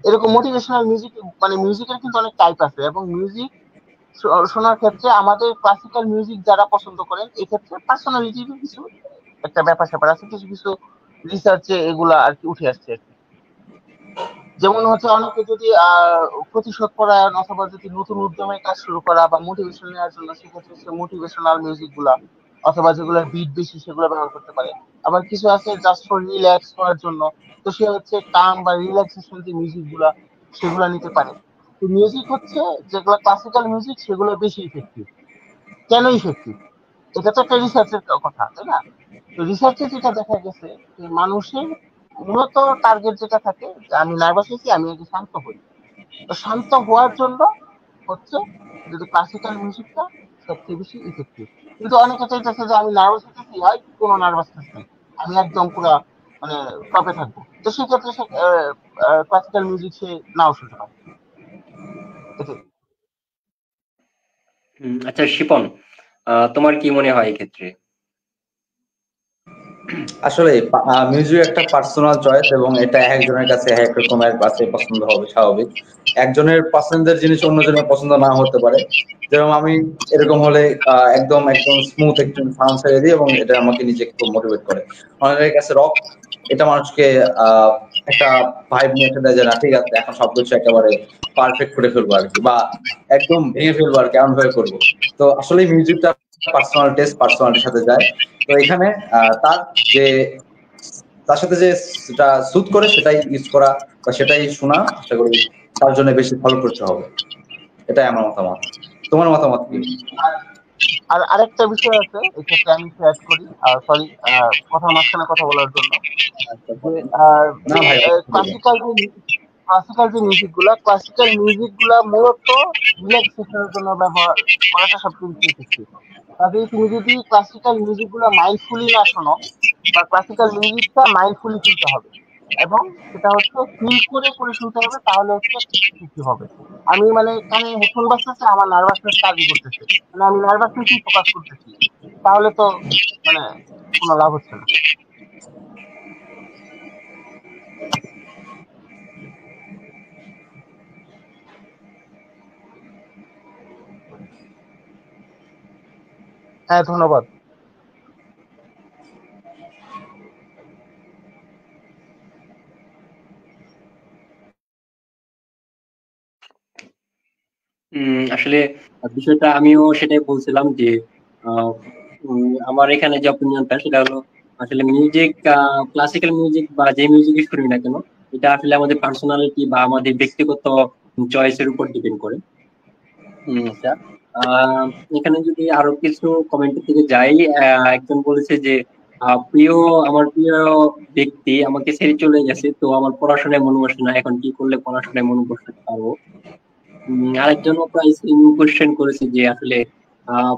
এরকম মোটিভেশনাল মিউজিক, মানে মিউজিকের কিন্তু অনেক টাইপ আছে, এবং মিউজিক শোনার ক্ষেত্রে আমাদের ক্লাসিক্যাল মিউজিক যারা পছন্দ করেন এক্ষেত্রে পার্সোনালিটির কিছু একটা ব্যাপার স্যাপার আছে, কিছু কিছু রিসার্চে এগুলা আর কি উঠে আসছে আর কি। যেমন হচ্ছে অনেকে যদি প্রতিশোধ পরায়ণ অথবা যদি নতুন উদ্যমে কাজ শুরু করা বা মোটিভেশন নেওয়ার জন্য, সেক্ষেত্রে সে মোটিভেশনাল মিউজিক গুলা অথবা যেগুলোর বিট বেশি সেগুলো ব্যবহার করতে পারে। আবার কিছু আছে জাস্ট ফর রিল্যাক্স করার জন্য, তো সে হচ্ছে কাম বা রিল্যাক্সেশন যে মিউজিক গুলা সেগুলো নিতে পারে। তো মিউজিক হচ্ছে যেগুলো ক্লাসিক্যাল মিউজিক সেগুলো বেশি ইফেক্টিভ। কেন ইফেক্টিভ? এটা তো একটা রিসার্চের কথা, তাই না? তো রিসার্চে যেটা দেখা গেছে যে মানুষের মূলত টার্গেট যেটা থাকে যে আমি নার্ভাস হয়েছি, আমি আগে শান্ত হই। তো শান্ত হওয়ার জন্য হচ্ছে যদি ক্লাসিক্যাল মিউজিকটা সবচেয়ে বেশি ইফেক্টিভ। কিন্তু অনেকে চাইতেছে যে আমি নার্ভাস হতেছি, হয় কোনো নার্ভাসনেস নেই, আমি একদম পুরো মানে টপে থাকবো, তো সেক্ষেত্রে সে ক্লাসিক্যাল মিউজিক সে নাও শুনতে পারে। এটাই। আচ্ছা শিপন, তোমার কি মনে হয় এক্ষেত্রে? আসলে মিউজিক একটা পার্সোনাল চয়েস, এবং এটা এক একজনের কাছে এক এক রকমের কাছে পছন্দ হবে, স্বাভাবিক। একজনের পছন্দের জিনিস অন্যজনের পছন্দ না হতে পারে। যেরকম আমি এরকম হলে একদম একদম স্মুথ একটু সাউন্ড ছেড়ে দিই, এবং এটা আমাকে নিজেকে খুব মোটিভেট করে। অনেকের কাছে রক এটা মানুষকে আহ একটা ভাইব নিয়ে এসে দেয় যে না ঠিক আছে এখন সবকিছু একেবারে পারফেক্ট করে ফেলবো আর কি, বা একদম ভেঙে ফেলবো আর কেমন ভাবে করবো। তো আসলে মিউজিকটা পার্সোনাল টেস্ট, পার্সোনালিটির সাথে যায়। তো এখানে তার যে তার সাথে যে সেটা সুট করে সেটাই ইউজ করা বা সেটাই শোনা চেষ্টা করি, তার জন্য বেশি ফলো করতে হবে। এটাই আমার মতামত। তোমার মতামত কি? আর আর আরেকটা বিষয় আছে এক্ষেত্রে আমি অ্যাড করি, সরি কথার মাঝখানে কথা বলার জন্য, আচ্ছা, যে বলেন। না যে ভাই, অসুবিধা নেই। ক্লাসিক্যাল মিউজিক গুলা মূলত রিল্যাক্সেশনের জন্য ব্যবহার করাটা সবচেয়ে বেশি effective। কাজেই তুমি যদি ক্লাসিক্যাল মিউজিক গুলা মাইন্ডফুলি না শোনো, বা ক্লাসিক্যাল মিউজিকটা মাইন্ডফুলি শুনতে হবে, এবং সেটা হচ্ছে ফিল করে করে শুনতে হবে, তাহলে হচ্ছে effective হবে। আমি মানে কানে হেডফোন বাজতেছে, আমার নার্ভাসনেস কাজই করতেছে, মানে আমি নার্ভাসনেসই ফোকাস করতেছি, তাহলে তো মানে কোনো লাভ হচ্ছে না। হ্যাঁ, ধন্যবাদ। আসলে বিষয়টা আমিও সেটাই বলছিলাম যে আমার এখানে যে অপিনিয়নটা সেটা হলো আসলে মিউজিক, ক্লাসিক্যাল মিউজিক বা যে মিউজিকই শুনি না কেন, এটা আসলে আমাদের পার্সোনালিটি বা আমাদের ব্যক্তিগত চয়েসের উপর ডিপেন্ড করে। আচ্ছা, আহ, এখানে যদি আরো কিছু কমেন্টের দিকে যাই, একজন বলেছে যে আমার প্রিয় ব্যক্তি আমাকে ছেড়ে চলে গেছে, তো আমার পড়াশোনায় মন বসে না, এখন কি করলে পড়াশোনায় মন বসাতে পারবো। আরেকজনও প্রায় সেম কোশ্চেন করেছে যে আসলে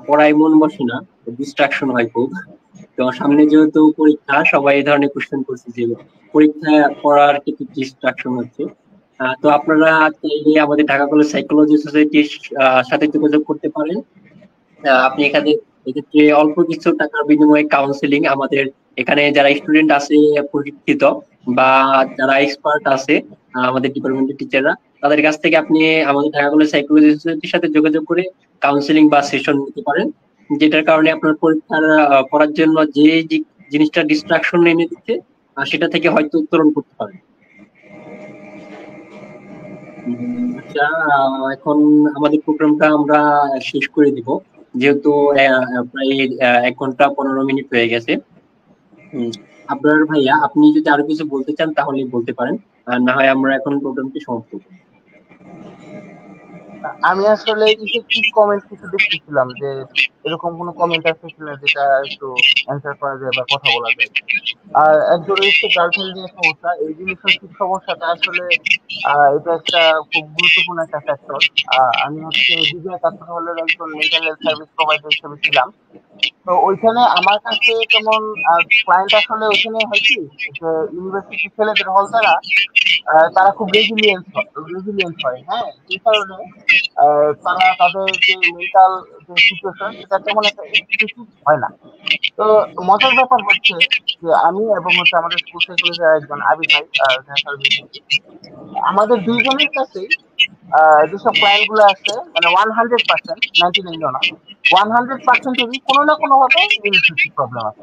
পড়ায় মন বসে না, ডিস্ট্রাকশন হয় খুব। তো সামনে যেহেতু পরীক্ষা, সবাই এই ধরনের কোশ্চেন করছে যে পরীক্ষায় পড়ার ক্ষেত্রে ডিস্ট্রাকশন হচ্ছে। তো আপনারা চাইলে আমাদের ঢাকা কলেজ সাইকোলজি সোসাইটির সাথে যোগাযোগ করতে পারেন। আপনি এখানে এক্ষেত্রে অল্প কিছু টাকার বিনিময়ে কাউন্সিলিং, আমাদের এখানে যারা স্টুডেন্ট আছে প্রশিক্ষিত বা যারা এক্সপার্ট আছে, আমাদের ডিপার্টমেন্টের টিচাররা, তাদের কাছ থেকে আপনি আমাদের ঢাকা কলেজ সাইকোলজি সোসাইটির সাথে যোগাযোগ করে কাউন্সিলিং বা সেশন নিতে পারেন, যেটার কারণে আপনার পরীক্ষার পড়ার জন্য যে জিনিসটা ডিস্ট্রাকশন এনে দিচ্ছে, সেটা থেকে হয়তো উত্তরণ করতে পারেন। আচ্ছা, এখন আমাদের প্রোগ্রামটা আমরা শেষ করে দিব, যেহেতু প্রায় 1 ঘন্টা 15 মিনিট হয়ে গেছে। আপনার ভাইয়া, আপনি যদি আরো কিছু বলতে চান তাহলে বলতে পারেন, আর না হয় আমরা এখন প্রোগ্রামটি সমাপ্ত করি। আমি আসলে ইফেক্টিভ কমেন্ট কিছু দেখতেছিলাম যে এরকম কোনো কমেন্ট আছে কিনা যেটা একটু অ্যান্সার করা যায় বা কথা বলা যায়। আর একজনের হচ্ছে গার্লফ্রেন্ড নিয়ে সমস্যা, এই রিলেশনশিপ সমস্যাটা আসলে এটা একটা খুব গুরুত্বপূর্ণ একটা ফ্যাক্টর। আমি হচ্ছে বিজয় কাপুর হলের একজন মেন্টাল হেলথ সার্ভিস প্রোভাইডার হিসেবে ছিলাম। তো ওইখানে আমার কাছে যেমন ক্লায়েন্ট আসলে ওইখানে হয় কি যে ইউনিভার্সিটি ছেলেদের হল তারা খুব রেজিলিয়েন্ট হয়, হ্যাঁ, এই কারণে তারা তাদের যে মেন্টাল যে সিচুয়েশন সেটা তেমন একটা এক্সপ্রেসিভ হয় না। তো মজার ব্যাপার হচ্ছে যে আমি এবং হচ্ছে আমাদের স্কুল সাইকোলজির একজন আবির ভাই, ঢাকার ভিসি, আমাদের দুইজনের কাছেই যেসব ক্লায়েন্ট গুলো আছে মানে 100%, 99 না, 100%-এরই কোনো না কোনো ভাবে রিলেশনশিপ প্রবলেম আছে।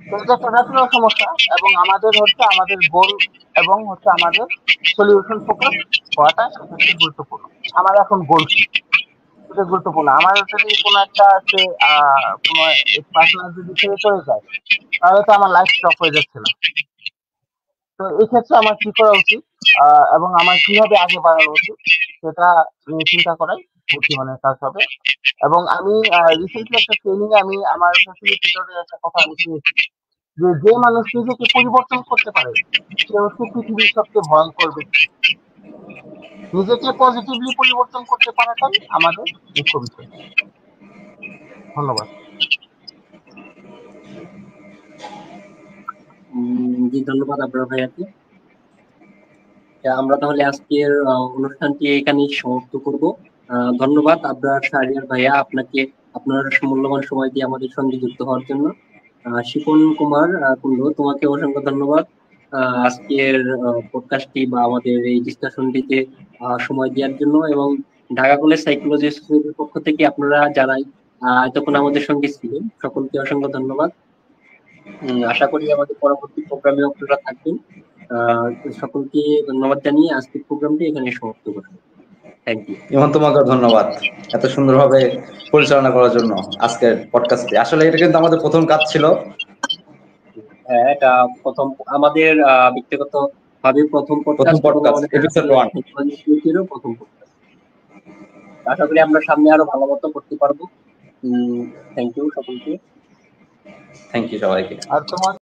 তো এটা একটা ন্যাচারাল সমস্যা এবং আমাদের হচ্ছে আমাদের গোল এবং হচ্ছে আমাদের সলিউশন ফোকাস হওয়াটা সবচেয়ে গুরুত্বপূর্ণ। আমার এখন গোল কি সেটা গুরুত্বপূর্ণ। আমার যদি কোনো একটা আছে কোনো পার্সোনাল যদি ছেড়ে চলে যায় তাহলে তো আমার লাইফ স্টপ হয়ে যাচ্ছে না। তো এই ক্ষেত্রে আমার কি করা উচিত এবং আমার কিভাবে আগে বাড়ানো উচিত সেটা নিয়ে চিন্তা করাই বুদ্ধিমানের কাজ হবে। এবং আমি রিসেন্টলি একটা ট্রেনিং এ আমি আমার ফ্যাসিলিটেটরের একটা কথা আমি শুনেছি যে যে মানুষ নিজেকে পরিবর্তন করতে পারে সে হচ্ছে পৃথিবীর সবচেয়ে ভয়ঙ্কর ব্যক্তি। নিজেকে পজিটিভলি পরিবর্তন করতে পারাটাই আমাদের মুখ্য বিষয়। ধন্যবাদ। জি, ধন্যবাদ আপনার ভাইয়াকে। আমরা তাহলে আজকের অনুষ্ঠানটি এখানেই সমাপ্ত করব। ধন্যবাদ আপনার শাহরিয়ার ভাইয়া, আপনাকে আপনার মূল্যবান সময় দিয়ে আমাদের সঙ্গে যুক্ত হওয়ার জন্য। শিপন কুমার কুন্ডু, তোমাকে অসংখ্য ধন্যবাদ আজকের পডকাস্টটি বা আমাদের এই ডিসকাশনটিতে সময় দেওয়ার জন্য, এবং ঢাকা কলেজ সাইকোলজি সোসাইটির পক্ষ থেকে আপনারা যারাই এতক্ষণ আমাদের সঙ্গে ছিলেন সকলকে অসংখ্য ধন্যবাদ। আশা করি আমাদের পরবর্তী প্রোগ্রামে আপনারা থাকবেন। আহ সকলকে ধন্যবাদ জানিয়ে আজকের প্রোগ্রামটি এখানে সমাপ্ত করব। Thank you. ইমন, তোমাকে ধন্যবাদ এত সুন্দরভাবে পরিচালনা করার জন্য আজকের পডকাস্টে। আসলে এটা কিন্তু আমাদের প্রথম কাজ ছিল। হ্যাঁ, এটা প্রথম আমাদের ব্যক্তিগত ভাবে প্রথম প্রথম পডকাস্ট এবং পডকাস্ট আমাদের এপিসোড 1। প্রথম পডকাস্ট। আশা করি আমরা সামনে আরো ভালো মতো করতে পারবো। থ্যাংক ইউ সকলকে। থ্যাংক ইউ সবাইকে। আর তোমার